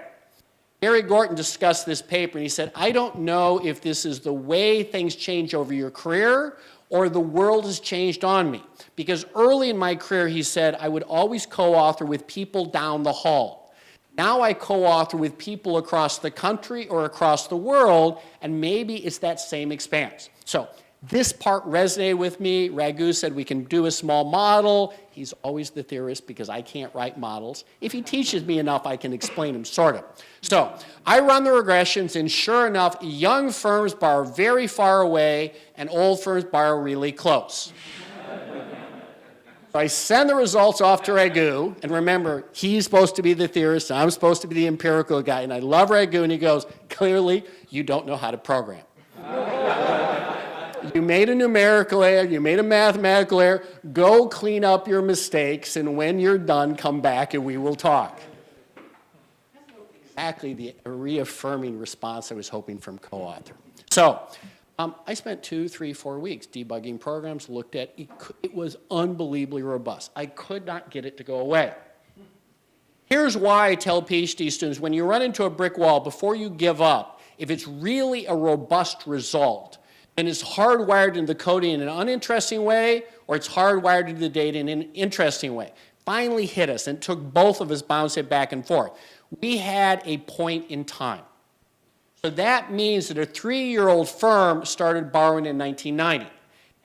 Gary Gorton discussed this paper, and he said, I don't know if this is the way things change over your career or the world has changed on me. Because early in my career, he said, I would always co-author with people down the hall. Now I co-author with people across the country or across the world, and maybe it's that same expanse. So This part resonated with me. Raghu said we can do a small model. He's always the theorist because I can't write models. If he teaches me enough, I can explain them, sort of. So I run the regressions, and sure enough, young firms borrow very far away, and old firms borrow really close. So I send the results off to Raghu, and remember, he's supposed to be the theorist, I'm supposed to be the empirical guy, and I love Raghu, and he goes, clearly, you don't know how to program. You made a numerical error, you made a mathematical error, go clean up your mistakes, and when you're done, come back and we will talk. Exactly the reaffirming response I was hoping from co-author. So, I spent 2, 3, 4 weeks debugging programs, looked at it. It was unbelievably robust. I could not get it to go away. Here's why I tell PhD students, when you run into a brick wall, before you give up, if it's really a robust result, and it's hardwired into the coding in an uninteresting way, or it's hardwired into the data in an interesting way. Finally hit us, and it took both of us bounce it back and forth. We had a point in time. So that means that a 3-year-old firm started borrowing in 1990.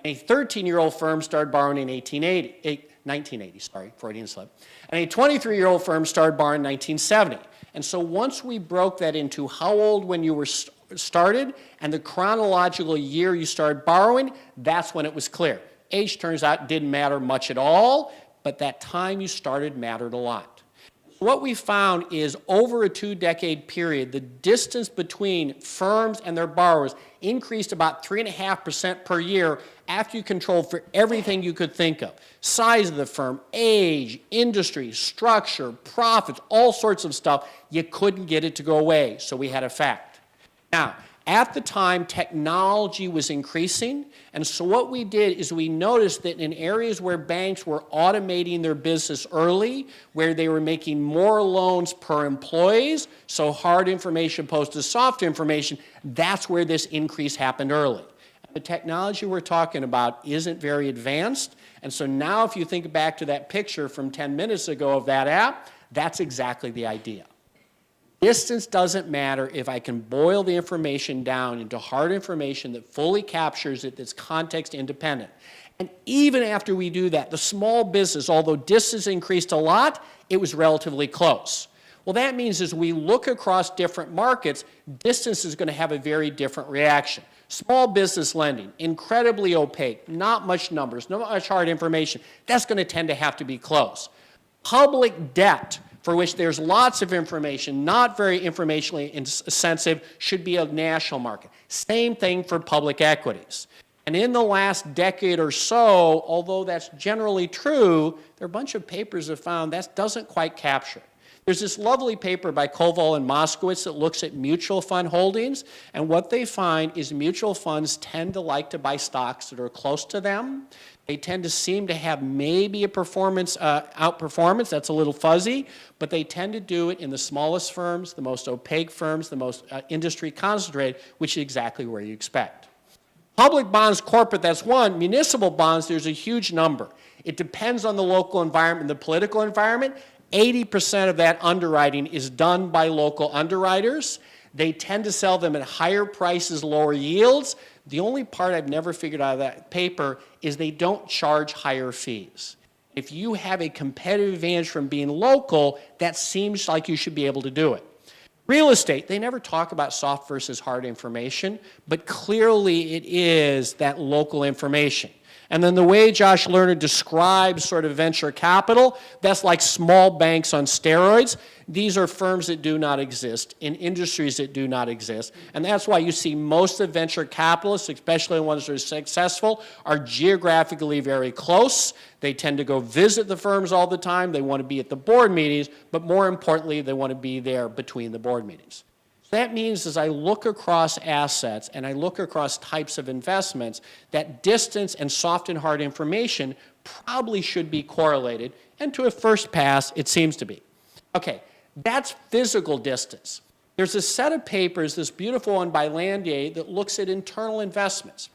A 13-year-old firm started borrowing in 1980, sorry, Freudian slip. And a 23-year-old firm started borrowing in 1970. And so once we broke that into how old when you were started and the chronological year you started borrowing, that's when it was clear. Age, turns out, didn't matter much at all, but that time you started mattered a lot. What we found is over a 2-decade period, the distance between firms and their borrowers increased about 3.5% per year after you controlled for everything you could think of. Size of the firm, age, industry, structure, profits, all sorts of stuff. You couldn't get it to go away, so we had a fact. Now, at the time, technology was increasing, and so what we did is we noticed that in areas where banks were automating their business early, where they were making more loans per employees, so hard information opposed to soft information, that's where this increase happened early. The technology we're talking about isn't very advanced, and so now if you think back to that picture from 10 minutes ago of that app, that's exactly the idea. Distance doesn't matter if I can boil the information down into hard information that fully captures it, that's context independent. And even after we do that, the small business, although distance increased a lot, it was relatively close. Well, that means as we look across different markets, distance is going to have a very different reaction. Small business lending, incredibly opaque, not much numbers, not much hard information. That's going to tend to have to be close. Public debt, for which there's lots of information, not very informationally sensitive, should be a national market. Same thing for public equities. And in the last decade or so, although that's generally true, there are a bunch of papers that found that doesn't quite capture. There's this lovely paper by Koval and Moskowitz that looks at mutual fund holdings, and what they find is mutual funds tend to like to buy stocks that are close to them. They tend to seem to have maybe a outperformance, that's a little fuzzy, but they tend to do it in the smallest firms, the most opaque firms, the most industry concentrated, which is exactly where you expect. Public bonds, corporate, that's one. Municipal bonds, there's a huge number. It depends on the local environment, the political environment. 80% of that underwriting is done by local underwriters. They tend to sell them at higher prices, lower yields. The only part I've never figured out of that paper is they don't charge higher fees. If you have a competitive advantage from being local, that seems like you should be able to do it. Real estate, they never talk about soft versus hard information, but clearly it is that local information. And then the way Josh Lerner describes sort of venture capital, that's like small banks on steroids. These are firms that do not exist in industries that do not exist. And that's why you see most of venture capitalists, especially the ones that are successful, are geographically very close. They tend to go visit the firms all the time. They want to be at the board meetings, but more importantly, they want to be there between the board meetings. That means as I look across assets and I look across types of investments, that distance and soft and hard information probably should be correlated, and to a first pass, it seems to be. Okay, that's physical distance. There's a set of papers, this beautiful one by Landier, that looks at internal investments.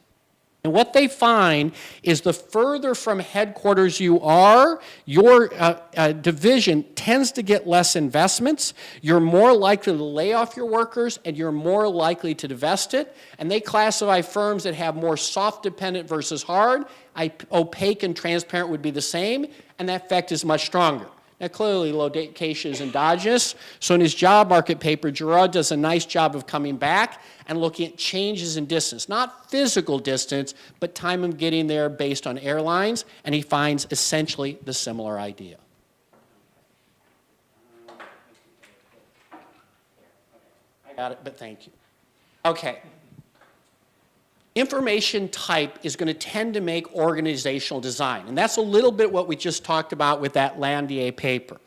And what they find is the further from headquarters you are, your division tends to get less investments. You're more likely to lay off your workers, and you're more likely to divest it. And they classify firms that have more soft dependent versus hard. Opaque and transparent would be the same, and that effect is much stronger. Now, clearly, location is endogenous. So in his job market paper, Gerard does a nice job of coming back and looking at changes in distance, not physical distance, but time of getting there based on airlines, and he finds essentially the similar idea. I got it, but thank you. Okay. Information type is going to tend to make organizational design, and that's a little bit what we just talked about with that Landier paper.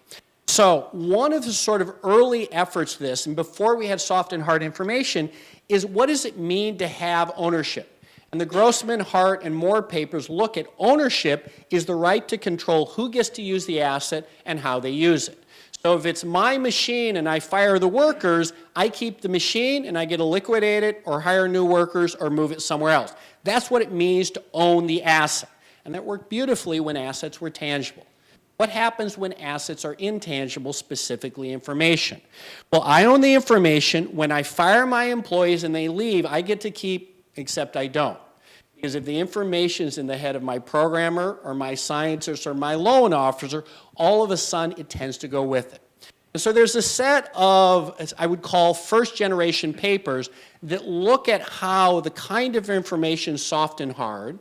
So one of the sort of early efforts to this, and before we had soft and hard information, is what does it mean to have ownership? And the Grossman, Hart, and Moore papers look at ownership is the right to control who gets to use the asset and how they use it. So if it's my machine and I fire the workers, I keep the machine and I get to liquidate it or hire new workers or move it somewhere else. That's what it means to own the asset. And that worked beautifully when assets were tangible. What happens when assets are intangible, specifically information? Well, I own the information. When I fire my employees and they leave, I get to keep, except I don't. Because if the information is in the head of my programmer or my scientist or my loan officer, all of a sudden it tends to go with it. And so there's a set of, as I would call, first-generation papers that look at how the kind of information, soft and hard,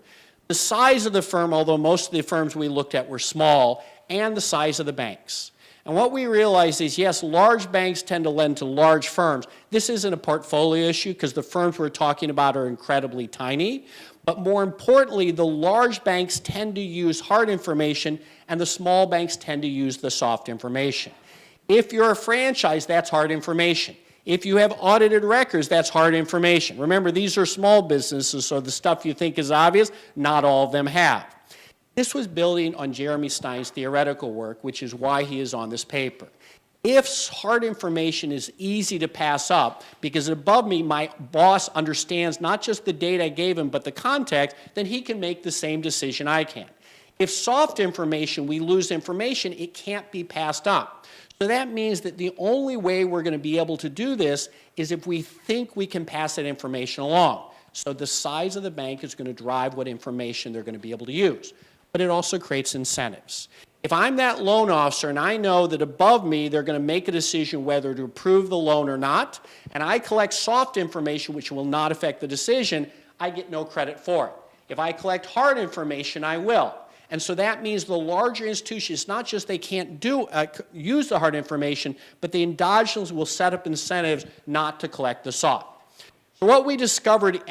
the size of the firm, although most of the firms we looked at were small, and the size of the banks. And what we realized is, yes, large banks tend to lend to large firms. This isn't a portfolio issue because the firms we're talking about are incredibly tiny. But more importantly, the large banks tend to use hard information and the small banks tend to use the soft information. If you're a franchise, that's hard information. If you have audited records, that's hard information. Remember, these are small businesses, so the stuff you think is obvious, not all of them have. This was building on Jeremy Stein's theoretical work, which is why he is on this paper. If hard information is easy to pass up, because above me, my boss understands not just the data I gave him, but the context, then he can make the same decision I can. If soft information, we lose information, it can't be passed up. So that means that the only way we're going to be able to do this is if we think we can pass that information along. So the size of the bank is going to drive what information they're going to be able to use. But it also creates incentives. If I'm that loan officer and I know that above me they're going to make a decision whether to approve the loan or not, and I collect soft information which will not affect the decision, I get no credit for it. If I collect hard information, I will. And so that means the larger institutions, it's not just they can't use the hard information, but the endogenously will set up incentives not to collect the soft. So what we discovered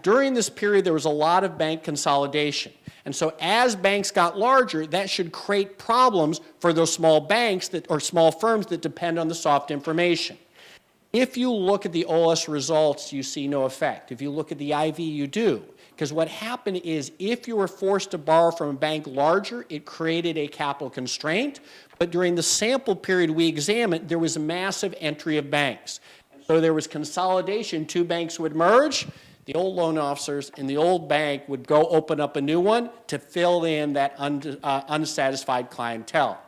during this period, there was a lot of bank consolidation. And so as banks got larger, that should create problems for those small banks or small firms that depend on the soft information. If you look at the OLS results, you see no effect. If you look at the IV, you do. Because what happened is if you were forced to borrow from a bank larger, it created a capital constraint. But during the sample period we examined, there was a massive entry of banks. And so there was consolidation. Two banks would merge. The old loan officers in the old bank would go open up a new one to fill in that unsatisfied clientele.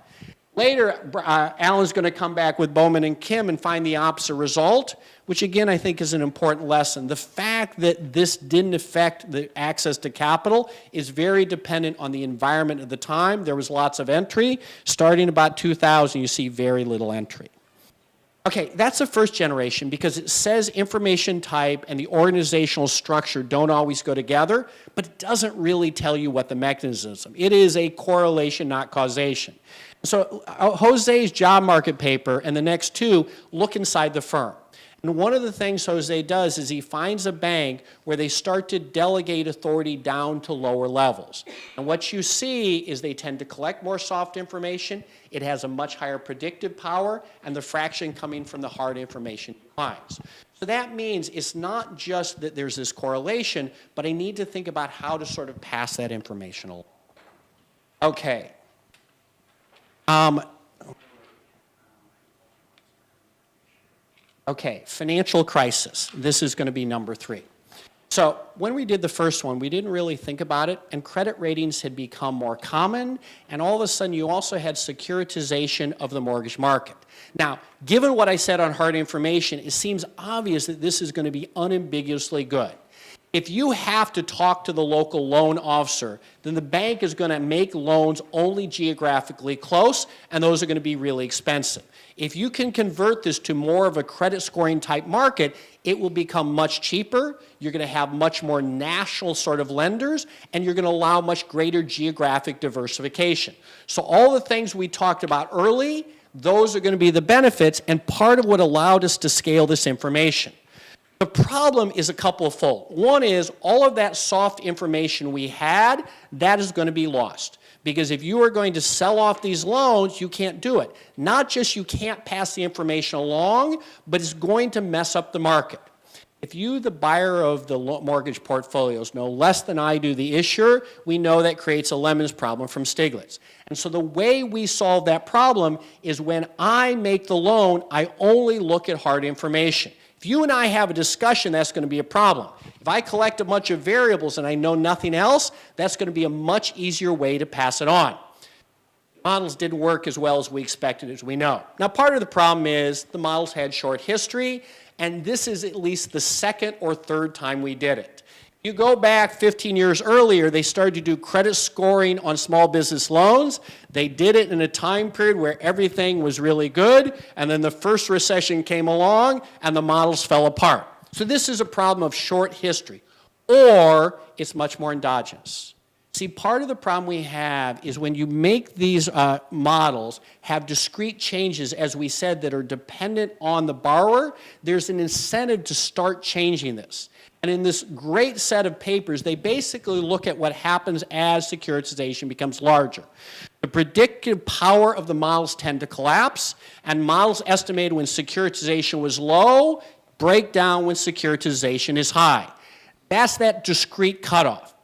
Later, Alan's going to come back with Bowman and Kim and find the opposite result, which again I think is an important lesson. The fact that this didn't affect the access to capital is very dependent on the environment at the time. There was lots of entry. Starting about 2000, you see very little entry. Okay, that's the first generation because it says information type and the organizational structure don't always go together, but it doesn't really tell you what the mechanism. It is a correlation, not causation. So Jose's job market paper and the next two look inside the firm. And one of the things Jose does is he finds a bank where they start to delegate authority down to lower levels. And what you see is they tend to collect more soft information, it has a much higher predictive power, and the fraction coming from the hard information declines. So that means it's not just that there's this correlation, but I need to think about how to sort of pass that information along. Okay. Okay, financial crisis. This is going to be number 3. So when we did the first one, we didn't really think about it, and credit ratings had become more common, and all of a sudden you also had securitization of the mortgage market. Now, given what I said on hard information, it seems obvious that this is going to be unambiguously good. If you have to talk to the local loan officer, then the bank is going to make loans only geographically close, and those are going to be really expensive. If you can convert this to more of a credit scoring type market, it will become much cheaper. You're going to have much more national sort of lenders, and you're going to allow much greater geographic diversification. So all the things we talked about early, those are going to be the benefits, and part of what allowed us to scale this information. The problem is a couple of fold. One is all of that soft information we had, that is going to be lost. Because if you are going to sell off these loans, you can't do it. Not just you can't pass the information along, but it's going to mess up the market. If you, the buyer of the mortgage portfolios, know less than I do the issuer, we know that creates a lemons problem from Stiglitz. And so the way we solve that problem is when I make the loan, I only look at hard information. If you and I have a discussion, that's going to be a problem. If I collect a bunch of variables and I know nothing else, that's going to be a much easier way to pass it on. Models didn't work as well as we expected, as we know. Now, part of the problem is the models had short history, and this is at least the second or third time we did it. You go back 15 years earlier, they started to do credit scoring on small business loans. They did it in a time period where everything was really good, and then the first recession came along, and the models fell apart. So this is a problem of short history, or it's much more endogenous. See, part of the problem we have is when you make these models have discrete changes, as we said, that are dependent on the borrower, there's an incentive to start changing this. And in this great set of papers, they basically look at what happens as securitization becomes larger. The predictive power of the models tend to collapse, and models estimated when securitization was low break down when securitization is high. That's that discrete cutoff.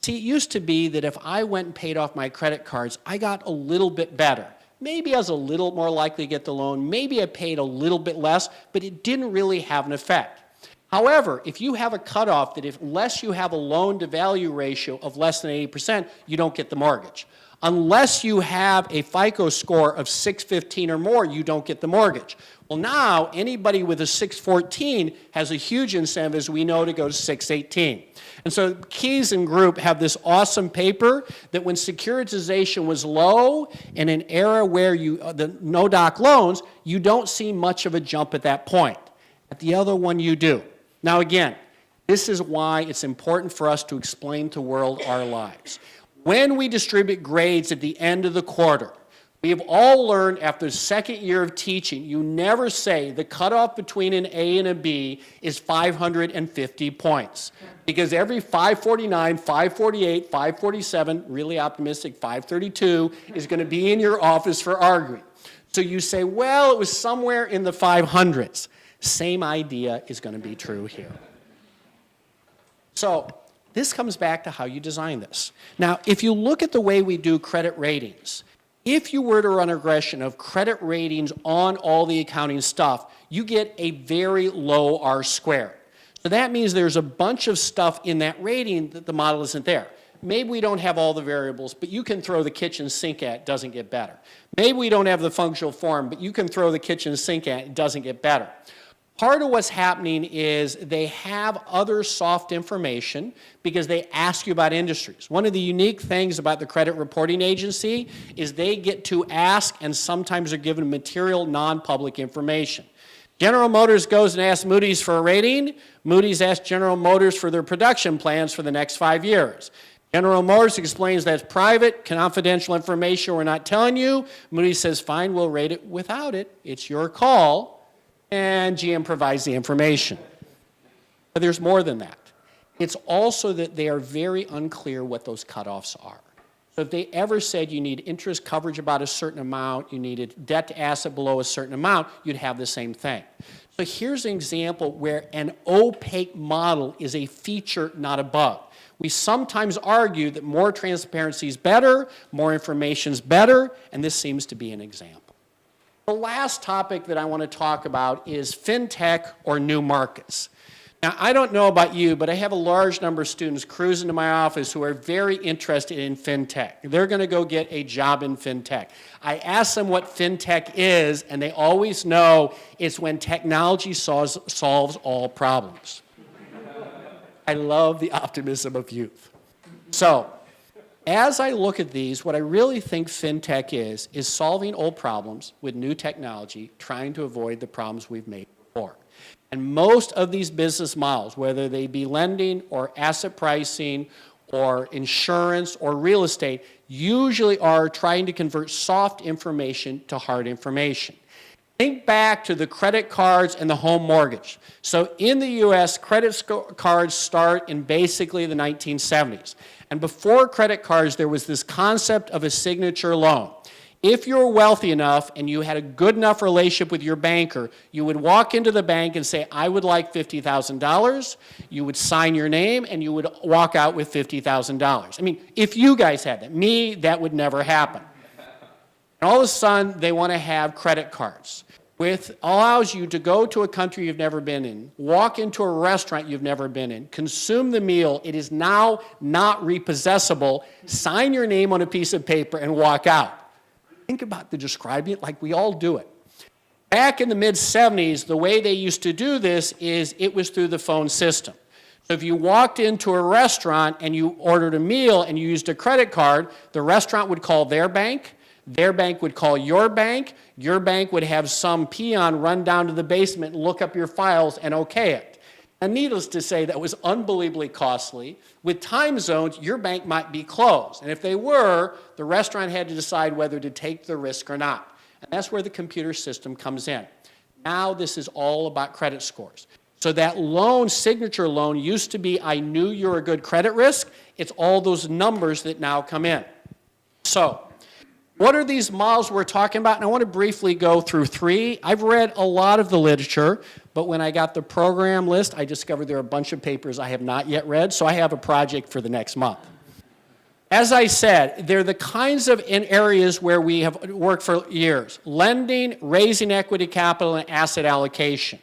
See, it used to be that if I went and paid off my credit cards, I got a little bit better. Maybe I was a little more likely to get the loan, maybe I paid a little bit less, but it didn't really have an effect. However, if you have a cutoff that unless you have a loan-to-value ratio of less than 80%, you don't get the mortgage. Unless you have a FICO score of 615 or more, you don't get the mortgage. Well, now, anybody with a 614 has a huge incentive, as we know, to go to 618. And so Keyes and Group have this awesome paper that when securitization was low in an era where the no-doc loans, you don't see much of a jump at that point. At the other one, you do. Now again, this is why it's important for us to explain to the world our lives. When we distribute grades at the end of the quarter, we have all learned after the second year of teaching, you never say the cutoff between an A and a B is 550 points. Because every 549, 548, 547, really optimistic, 532 is going to be in your office for arguing. So you say, well, it was somewhere in the 500s. Same idea is going to be true here. So this comes back to how you design this. Now, if you look at the way we do credit ratings, if you were to run a regression of credit ratings on all the accounting stuff, you get a very low R-squared. So that means there's a bunch of stuff in that rating that the model isn't there. Maybe we don't have all the variables, but you can throw the kitchen sink at it, doesn't get better. Maybe we don't have the functional form, but you can throw the kitchen sink at it doesn't get better. Part of what's happening is they have other soft information because they ask you about industries. One of the unique things about the credit reporting agency is they get to ask and sometimes are given material non-public information. General Motors goes and asks Moody's for a rating. Moody's asks General Motors for their production plans for the next 5 years. General Motors explains that's private, confidential information we're not telling you. Moody's says, fine, we'll rate it without it. It's your call. And GM provides the information. But there's more than that. It's also that they are very unclear what those cutoffs are. So if they ever said you need interest coverage about a certain amount, you needed debt to asset below a certain amount, you'd have the same thing. So here's an example where an opaque model is a feature, not a bug. We sometimes argue that more transparency is better, more information is better, and this seems to be an example. The last topic that I want to talk about is fintech or new markets. Now, I don't know about you, but I have a large number of students cruising to my office who are very interested in fintech. They're going to go get a job in fintech. I ask them what fintech is, and they always know it's when technology solves all problems. I love the optimism of youth. So, as I look at these, what I really think fintech is solving old problems with new technology, trying to avoid the problems we've made before. And most of these business models, whether they be lending or asset pricing or insurance or real estate, usually are trying to convert soft information to hard information. Think back to the credit cards and the home mortgage. So in the US, credit cards start in basically the 1970s. And before credit cards, there was this concept of a signature loan. If you're wealthy enough and you had a good enough relationship with your banker, you would walk into the bank and say, I would like $50,000. You would sign your name and you would walk out with $50,000. I mean, if you guys had that. Me, that would never happen. And all of a sudden, they want to have credit cards, which allows you to go to a country you've never been in, walk into a restaurant you've never been in, consume the meal, it is now not repossessable, sign your name on a piece of paper and walk out. Think about describing it like we all do it. Back in the mid-70s, the way they used to do this is it was through the phone system. So if you walked into a restaurant and you ordered a meal and you used a credit card, the restaurant would call their bank would call your bank would have some peon run down to the basement and look up your files and okay it. And needless to say, that was unbelievably costly. With time zones, your bank might be closed. And if they were, the restaurant had to decide whether to take the risk or not. And that's where the computer system comes in. Now this is all about credit scores. So that loan, signature loan, used to be, I knew you're a good credit risk. It's all those numbers that now come in. So, what are these models we're talking about? And I want to briefly go through three. I've read a lot of the literature, but when I got the program list, I discovered there are a bunch of papers I have not yet read, so I have a project for the next month. As I said, they're the kinds of areas where we have worked for years. Lending, raising equity capital, and asset allocation.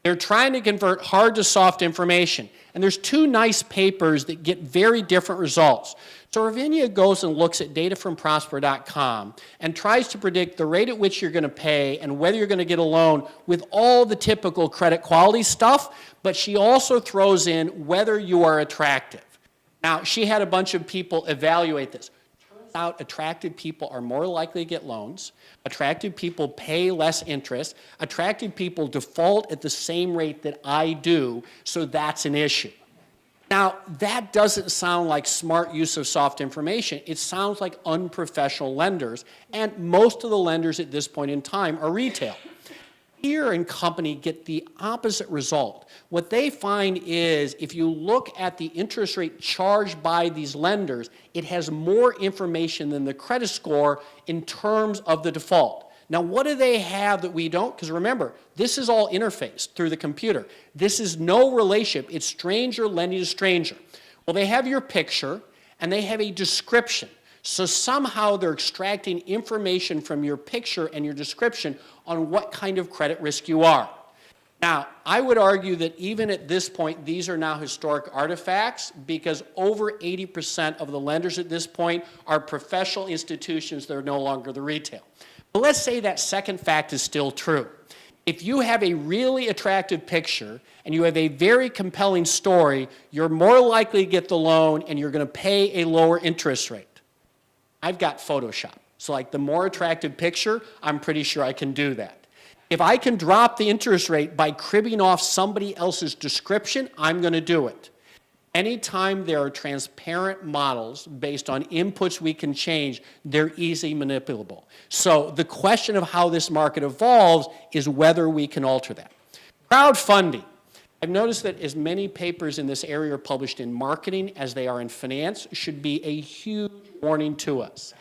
They're trying to convert hard to soft information. And there's two nice papers that get very different results. So Ravinia goes and looks at data from Prosper.com and tries to predict the rate at which you're going to pay and whether you're going to get a loan with all the typical credit quality stuff, but she also throws in whether you are attractive. Now, she had a bunch of people evaluate this. Turns out attractive people are more likely to get loans. Attractive people pay less interest. Attractive people default at the same rate that I do, so that's an issue. Now, that doesn't sound like smart use of soft information. It sounds like unprofessional lenders, and most of the lenders at this point in time are retail. Here and company get the opposite result. What they find is if you look at the interest rate charged by these lenders, it has more information than the credit score in terms of the default. Now, what do they have that we don't? Because remember, this is all interfaced through the computer. This is no relationship. It's stranger lending to stranger. Well, they have your picture, and they have a description. So somehow they're extracting information from your picture and your description on what kind of credit risk you are. Now, I would argue that even at this point, these are now historic artifacts because over 80% of the lenders at this point are professional institutions that are no longer the retail. But let's say that second fact is still true. If you have a really attractive picture and you have a very compelling story, you're more likely to get the loan and you're going to pay a lower interest rate. I've got Photoshop. So like the more attractive picture, I'm pretty sure I can do that. If I can drop the interest rate by cribbing off somebody else's description, I'm going to do it. Anytime there are transparent models based on inputs we can change, they're easily manipulable. So the question of how this market evolves is whether we can alter that. Crowdfunding. I've noticed that as many papers in this area are published in marketing as they are in finance should be a huge warning to us.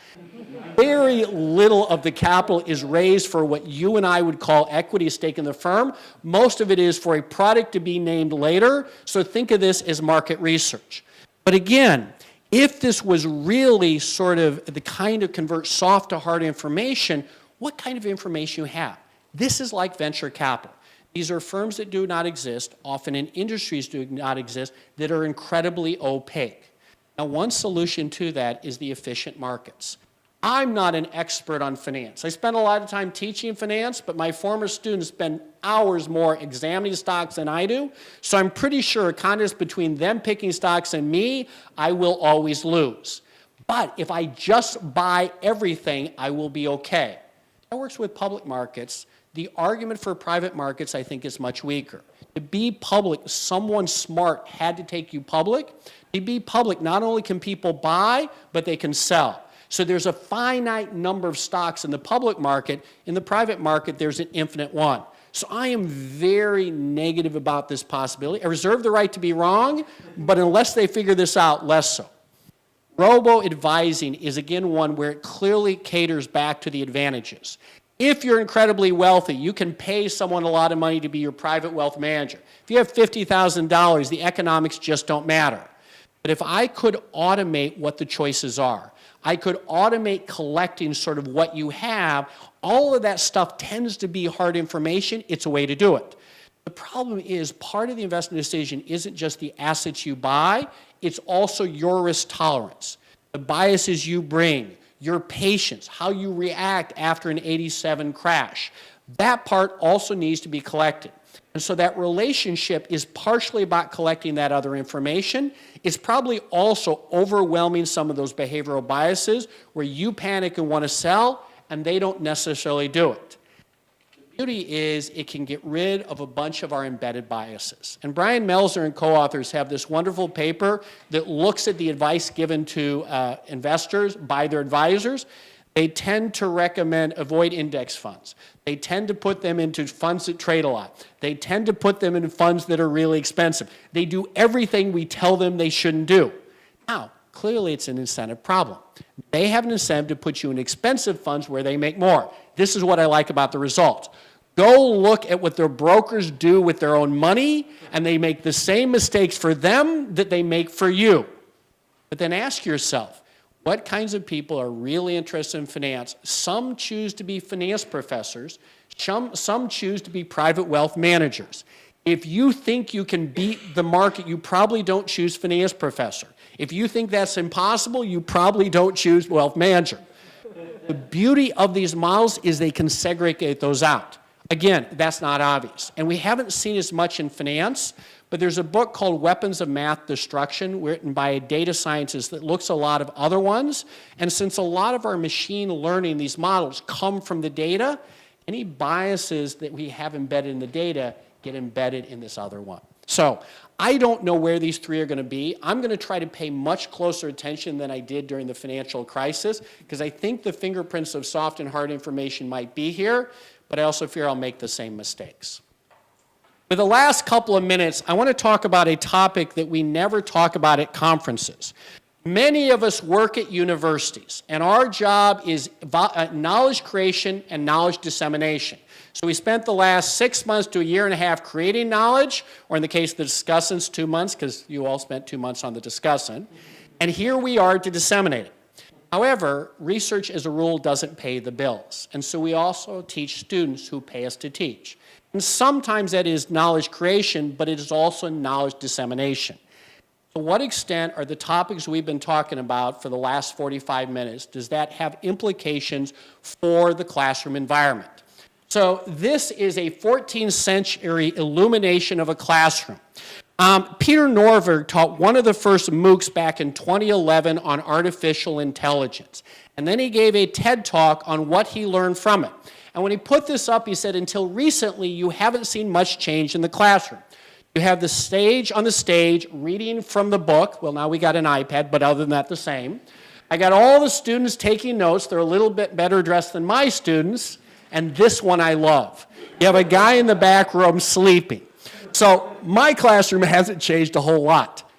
Very little of the capital is raised for what you and I would call equity stake in the firm. Most of it is for a product to be named later, so think of this as market research. But again, if this was really sort of the kind of convert soft to hard information, what kind of information you have? This is like venture capital. These are firms that do not exist, often in industries do not exist, that are incredibly opaque. Now, one solution to that is the efficient markets. I'm not an expert on finance. I spend a lot of time teaching finance, but my former students spend hours more examining stocks than I do, so I'm pretty sure a contest between them picking stocks and me, I will always lose. But if I just buy everything, I will be okay. That works with public markets. The argument for private markets, I think, is much weaker. To be public, someone smart had to take you public. To be public, not only can people buy, but they can sell. So there's a finite number of stocks in the public market. In the private market, there's an infinite one. So I am very negative about this possibility. I reserve the right to be wrong, but unless they figure this out, less so. Robo-advising is, again, one where it clearly caters back to the advantages. If you're incredibly wealthy, you can pay someone a lot of money to be your private wealth manager. If you have $50,000, the economics just don't matter. But if I could automate what the choices are, I could automate collecting sort of what you have, all of that stuff tends to be hard information. It's a way to do it. The problem is part of the investment decision isn't just the assets you buy, it's also your risk tolerance, the biases you bring, your patience, how you react after an '87 crash. That part also needs to be collected. And so that relationship is partially about collecting that other information. It's probably also overwhelming some of those behavioral biases where you panic and want to sell, and they don't necessarily do it. The beauty is it can get rid of a bunch of our embedded biases. And Brian Melzer and co-authors have this wonderful paper that looks at the advice given to investors by their advisors. They tend to recommend avoid index funds. They tend to put them into funds that trade a lot. They tend to put them in funds that are really expensive. They do everything we tell them they shouldn't do. Now, clearly it's an incentive problem. They have an incentive to put you in expensive funds where they make more. This is what I like about the results. Go look at what their brokers do with their own money, and they make the same mistakes for them that they make for you. But then ask yourself, what kinds of people are really interested in finance? Some choose to be finance professors. Some choose to be private wealth managers. If you think you can beat the market, you probably don't choose finance professor. If you think that's impossible, you probably don't choose wealth manager. The beauty of these models is they can segregate those out. Again, that's not obvious. And we haven't seen as much in finance, but there's a book called Weapons of Math Destruction written by a data scientist that looks a lot of other ones. And since a lot of our machine learning, these models come from the data, any biases that we have embedded in the data get embedded in this other one. So I don't know where these three are going to be. I'm going to try to pay much closer attention than I did during the financial crisis because I think the fingerprints of soft and hard information might be here, but I also fear I'll make the same mistakes. For the last couple of minutes, I want to talk about a topic that we never talk about at conferences. Many of us work at universities, and our job is knowledge creation and knowledge dissemination. So we spent the last 6 months to a year and a half creating knowledge, or in the case of the Discussants, 2 months, because you all spent 2 months on the Discussant. And here we are to disseminate it. However, research as a rule doesn't pay the bills. And so we also teach students who pay us to teach. And sometimes that is knowledge creation, but it is also knowledge dissemination. To what extent are the topics we've been talking about for the last 45 minutes, does that have implications for the classroom environment? So this is a 14th century illumination of a classroom. Peter Norberg taught one of the first MOOCs back in 2011 on artificial intelligence. And then he gave a TED Talk on what he learned from it. And when he put this up, he said, until recently, you haven't seen much change in the classroom. You have the stage on the stage reading from the book. Well, now we got an iPad, but other than that, the same. I got all the students taking notes. They're a little bit better dressed than my students. And this one I love. You have a guy in the back room sleeping. So my classroom hasn't changed a whole lot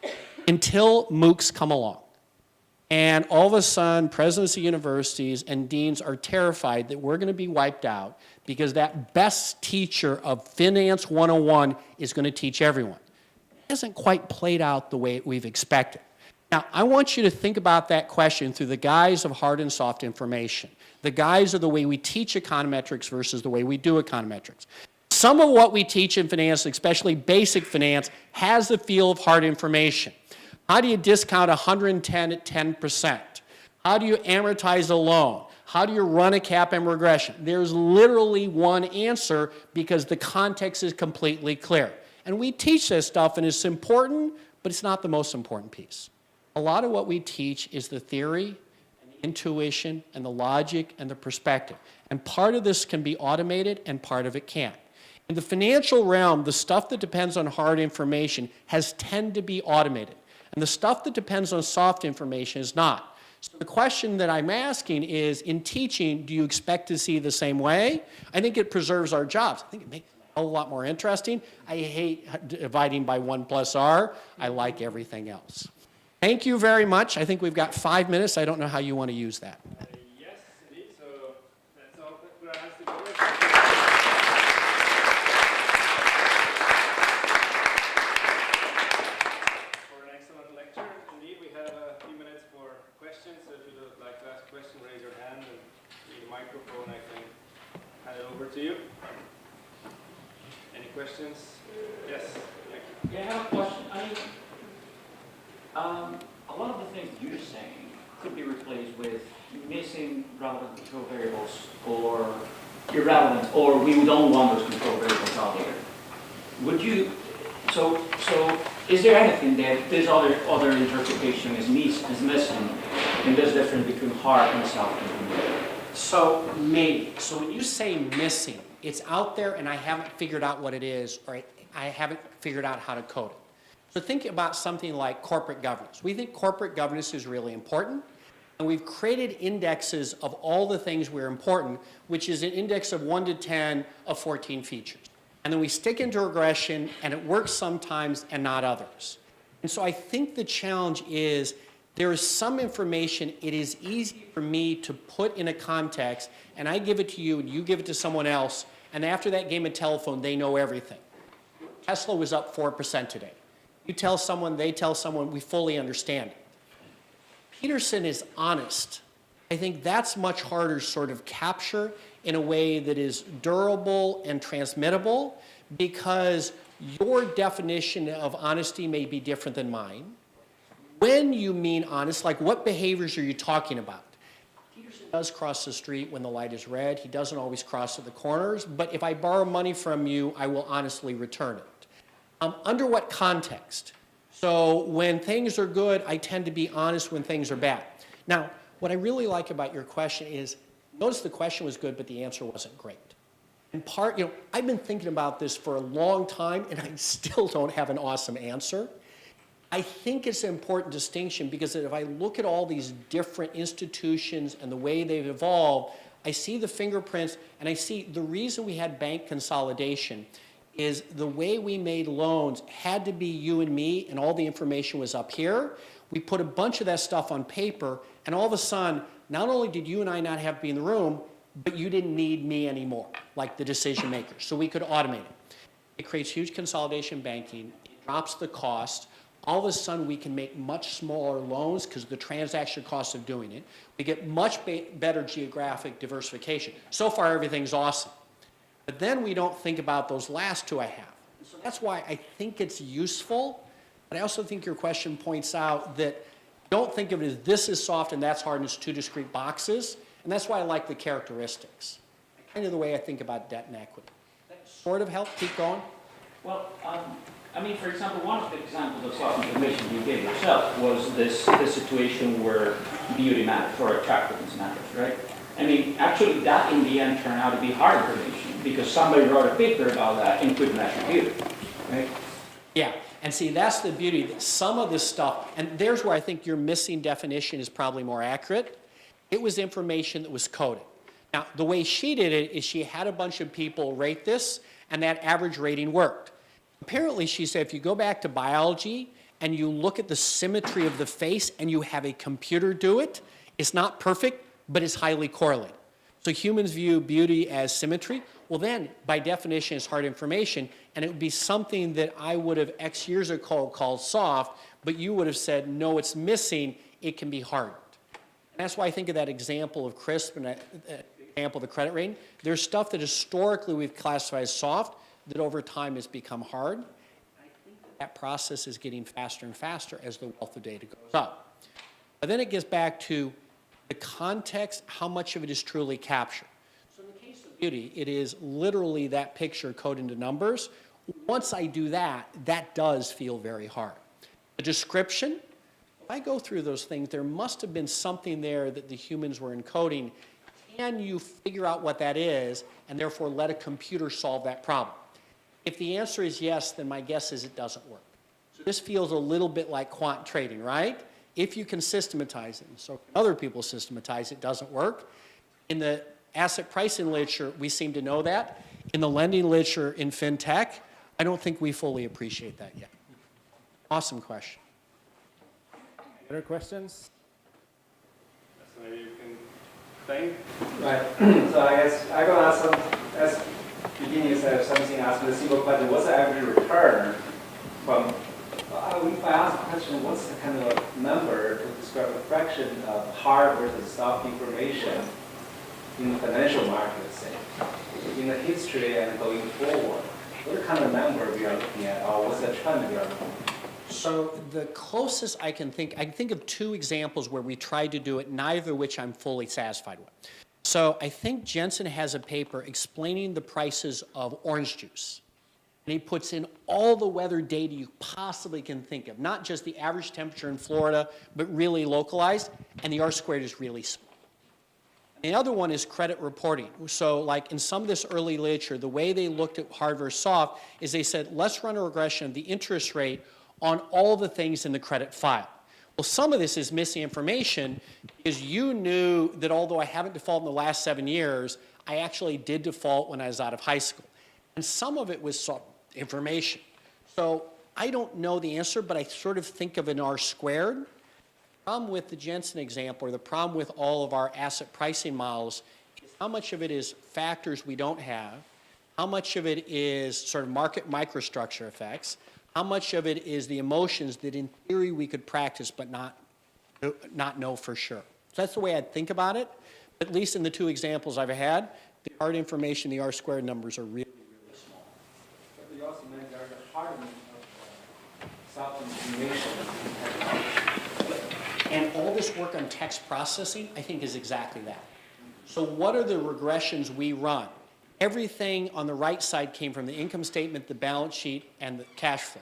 until MOOCs come along. And all of a sudden, presidents of universities and deans are terrified that we're going to be wiped out because that best teacher of Finance 101 is going to teach everyone. It hasn't quite played out the way we've expected. Now, I want you to think about that question through the guise of hard and soft information, the guise of the way we teach econometrics versus the way we do econometrics. Some of what we teach in finance, especially basic finance, has the feel of hard information. How do you discount 110 at 10%? How do you amortize a loan? How do you run a cap and regression? There's literally one answer because the context is completely clear. And we teach this stuff, and it's important, but it's not the most important piece. A lot of what we teach is the theory, and the intuition, and the logic, and the perspective. And part of this can be automated, and part of it can't. In the financial realm, the stuff that depends on hard information has tended to be automated. And the stuff that depends on soft information is not. So the question that I'm asking is, in teaching, do you expect to see the same way? I think it preserves our jobs. I think it makes it a whole lot more interesting. I hate dividing by 1 plus R. I like everything else. Thank you very much. I think we've got 5 minutes. I don't know how you want to use that. Yes, indeed. So that's all put our hands together. For an excellent lecture. Indeed, we have a few minutes for questions. So if you would like to ask a question, raise your hand and need a microphone. I can hand it over to you. Any questions? Yes. Thank you. Yeah, I have a question. A lot of the things you're saying could be replaced with missing relevant control variables or irrelevant, or we don't want those control variables out there. Would you, so is there anything that this other interpretation is missing in this difference between hard and soft information? So maybe. So when you say missing, it's out there and I haven't figured out what it is, or I haven't figured out how to code it. So think about something like corporate governance. We think corporate governance is really important, and we've created indexes of all the things we're important, which is an index of 1 to 10 of 14 features. And then we stick into regression, and it works sometimes and not others. And so I think the challenge is there is some information it is easy for me to put in a context, and I give it to you, and you give it to someone else, and after that game of telephone, they know everything. Tesla was up 4% today. You tell someone, they tell someone, we fully understand it. Petersen is honest. I think that's much harder to sort of capture in a way that is durable and transmittable, because your definition of honesty may be different than mine. When you mean honest, like what behaviors are you talking about? Petersen does cross the street when the light is red. He doesn't always cross at the corners, but if I borrow money from you, I will honestly return it. Under what context? So when things are good, I tend to be honest when things are bad. Now, what I really like about your question is, notice the question was good, but the answer wasn't great. In part, I've been thinking about this for a long time, and I still don't have an awesome answer. I think it's an important distinction because if I look at all these different institutions and the way they've evolved, I see the fingerprints, and I see the reason we had bank consolidation is the way we made loans had to be you and me, and all the information was up here. We put a bunch of that stuff on paper, and all of a sudden, not only did you and I not have to be in the room, but you didn't need me anymore, like the decision makers. So we could automate it. It creates huge consolidation banking. It drops the cost. All of a sudden, we can make much smaller loans because of the transaction cost of doing it. We get much better geographic diversification. So far, everything's awesome. But then we don't think about those last two I have. So that's why I think it's useful. But I also think your question points out that don't think of it as this is soft and that's hard and it's two discrete boxes. And that's why I like the characteristics. Kind of the way I think about debt and equity. That sort of help keep going? Well, for example, one of the examples of soft information you gave yourself was this situation where beauty matters or attractiveness matters, right? Actually that in the end turned out to be hard information because somebody wrote a paper about that and could measure beauty, right? Yeah, and see, that's the beauty, that some of this stuff, and there's where I think your missing definition is probably more accurate. It was information that was coded. Now, the way she did it is she had a bunch of people rate this, and that average rating worked. Apparently, she said, if you go back to biology and you look at the symmetry of the face and you have a computer do it, it's not perfect, but it's highly correlated. So humans view beauty as symmetry. Well then, by definition, it's hard information, and it would be something that I would have X years ago called soft, but you would have said, no, it's missing, it can be hard. And that's why I think of that example of CRISP and that example of the credit rating. There's stuff that historically we've classified as soft, that over time has become hard. I think that process is getting faster and faster as the wealth of data goes up. But then it gets back to the context, how much of it is truly captured. So in the case of beauty, it is literally that picture coded into numbers. Once I do that, that does feel very hard. The description, if I go through those things, there must have been something there that the humans were encoding. Can you figure out what that is and therefore let a computer solve that problem? If the answer is yes, then my guess is it doesn't work. So this feels a little bit like quant trading, right? If you can systematize it, so other people systematize it, doesn't work. In the asset pricing literature, we seem to know that. In the lending literature in fintech, I don't think we fully appreciate that yet. Awesome question. Other questions? So maybe you can think. Right. So I guess I'm going to ask as beginning you said something, ask a simple question. What's the average return from, if I ask a question, what's the kind of number to describe a fraction of hard versus soft information in the financial market, say, in the history and going forward? What kind of number we are looking at, or what's the trend we are looking at? So the closest I can think of two examples where we tried to do it, neither of which I'm fully satisfied with. So I think Jensen has a paper explaining the prices of orange juice. And he puts in all the weather data you possibly can think of, not just the average temperature in Florida, but really localized, and the R-squared is really small. The other one is credit reporting. So like in some of this early literature, the way they looked at hard versus soft is they said, let's run a regression of the interest rate on all the things in the credit file. Well, some of this is missing information because you knew that although I haven't defaulted in the last 7 years, I actually did default when I was out of high school. And some of it was soft information. So I don't know the answer, but I sort of think of an R-squared. The problem with the Jensen example, or the problem with all of our asset pricing models, is how much of it is factors we don't have, how much of it is sort of market microstructure effects, how much of it is the emotions that in theory we could practice but not know for sure. So that's the way I'd think about it. But at least in the two examples I've had, the hard information, the R-squared numbers are really, really small. But you also meant there's a hardening of soft information. And all this work on text processing, I think, is exactly that. So what are the regressions we run? Everything on the right side came from the income statement, the balance sheet, and the cash flow.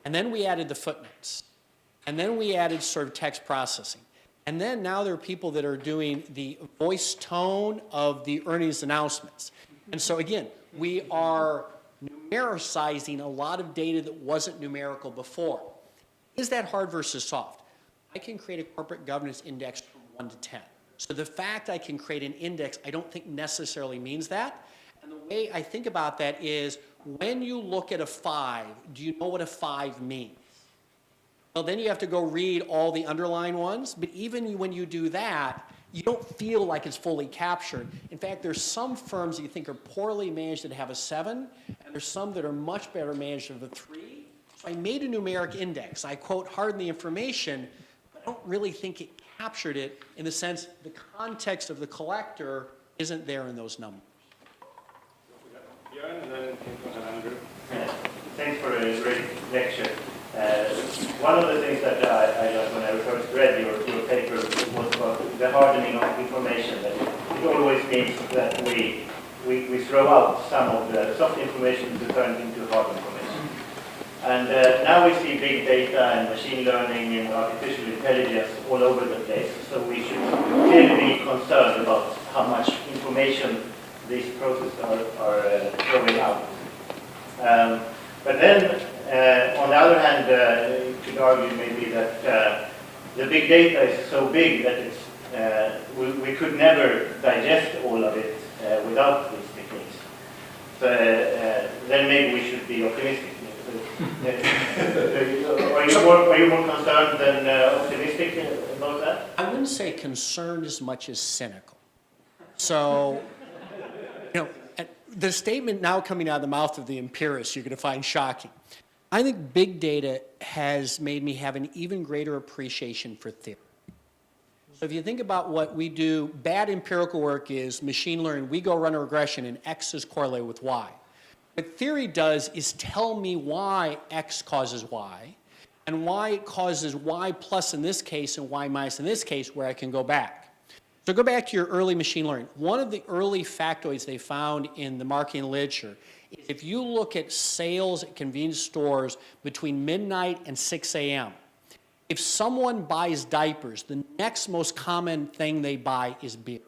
And then we added the footnotes. And then we added sort of text processing. And then now there are people that are doing the voice tone of the earnings announcements. And so again, we are numericizing a lot of data that wasn't numerical before. Is that hard versus soft? I can create a corporate governance index from 1 to 10. So the fact I can create an index, I don't think necessarily means that. And the way I think about that is, when you look at a 5, do you know what a 5 means? Well, then you have to go read all the underlying ones, but even when you do that, you don't feel like it's fully captured. In fact, there's some firms that you think are poorly managed that have a 7, and there's some that are much better managed of a 3. So I made a numeric index. I quote harden the information, but I don't really think it captured it in the sense the context of the collector isn't there in those numbers. And then Andrew. Thanks for a great lecture. One of the things that I learned when I first read your paper was about the hardening of information. That it always means that we throw out some of the soft information to turn into hard information. And now we see big data and machine learning and artificial intelligence all over the place. So we should clearly be concerned about how much information these processes are throwing out. But then, on the other hand, you could argue maybe that the big data is so big that it's, we could never digest all of it without these techniques. So then maybe we should be optimistic. Are you more concerned than optimistic about that? I wouldn't say concerned as much as cynical. So, you know, the statement now coming out of the mouth of the empirists, you're going to find shocking. I think big data has made me have an even greater appreciation for theory. So if you think about what we do, bad empirical work is machine learning. We go run a regression and X is correlated with Y. What theory does is tell me why X causes Y, and why causes Y plus in this case and Y minus in this case, where I can go back. So go back to your early machine learning. One of the early factoids they found in the marketing literature is if you look at sales at convenience stores between midnight and 6 a.m., if someone buys diapers, the next most common thing they buy is beer.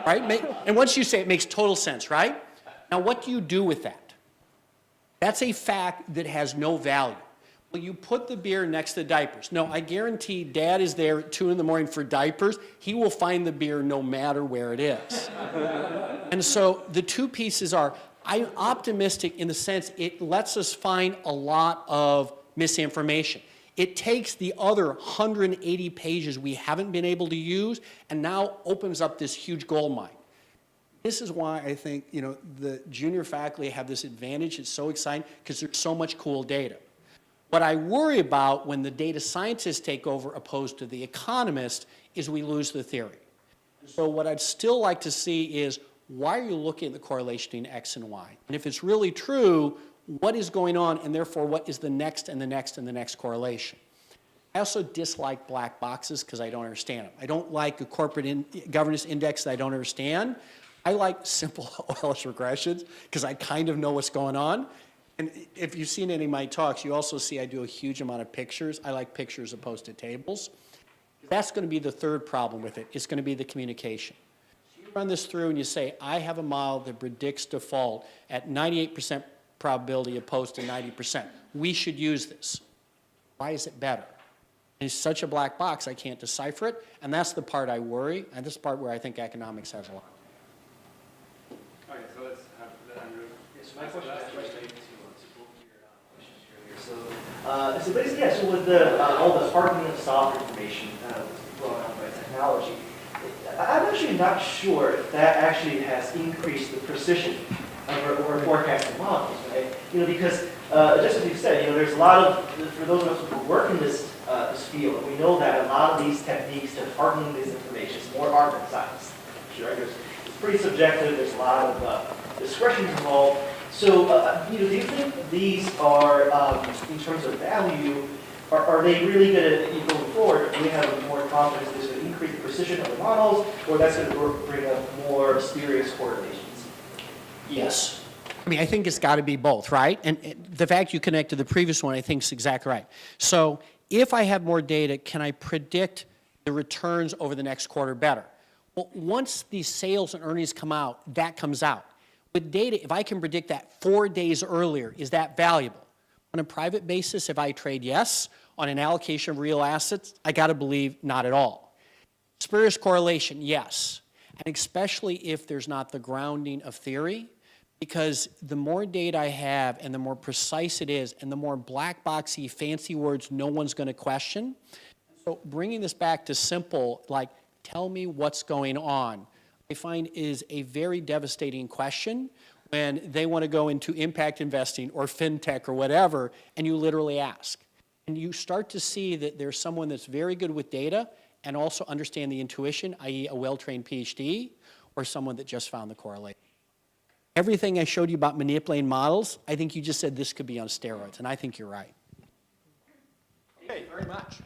Right? And once you say it, makes total sense, right? Now, what do you do with that? That's a fact that has no value. Well, you put the beer next to the diapers. No, I guarantee Dad is there at 2 in the morning for diapers. He will find the beer no matter where it is. And so the two pieces are, I'm optimistic in the sense it lets us find a lot of misinformation. It takes the other 180 pages we haven't been able to use and now opens up this huge gold mine. This is why I think, you know, the junior faculty have this advantage. It's so exciting because there's so much cool data. What I worry about when the data scientists take over opposed to the economists is we lose the theory. So what I'd still like to see is, why are you looking at the correlation between X and Y? And if it's really true, what is going on, and therefore what is the next and the next and the next correlation? I also dislike black boxes because I don't understand them. I don't like a corporate governance index that I don't understand. I like simple OLS regressions because I kind of know what's going on. And if you've seen any of my talks, you also see I do a huge amount of pictures. I like pictures opposed to tables. That's going to be the third problem with it. It's going to be the communication. So you run this through and you say, I have a model that predicts default at 98% probability opposed to 90%. We should use this. Why is it better? It's such a black box, I can't decipher it. And that's the part I worry. And this is the part where I think economics has a lot. Okay, so let's have Andrew. Yes, my question is related to both your questions earlier. So basically, yeah, so with the, all the hardening of soft information brought on by technology, I'm actually not sure if that actually has increased the precision of our forecasting models, right? You know, because just as you said, you know, there's a lot of, for those of us who work in this field, we know that a lot of these techniques to harden this information is more art than science. Right? It's pretty subjective. There's a lot of discretion involved. So, you know, do you think these are, in terms of value, are they really going to, going forward, do we have more confidence this will increase the precision of the models, or that's going to bring up more spurious correlations? Yes. I mean, I think it's got to be both, right? And the fact you connect to the previous one, I think is exactly right. So if I have more data, can I predict the returns over the next quarter better? Well, once these sales and earnings come out, that comes out. With data, if I can predict that 4 days earlier, is that valuable? On a private basis, if I trade, yes. On an allocation of real assets, I got to believe not at all. Spurious correlation, yes. And especially if there's not the grounding of theory, because the more data I have and the more precise it is and the more black boxy, fancy words no one's going to question. So bringing this back to simple, like, tell me what's going on, I find is a very devastating question when they want to go into impact investing or fintech or whatever, and you literally ask. And you start to see that there's someone that's very good with data and also understand the intuition, i.e. a well-trained PhD, or someone that just found the correlation. Everything I showed you about manipulating models, I think you just said this could be on steroids, and I think you're right. Thank you very much.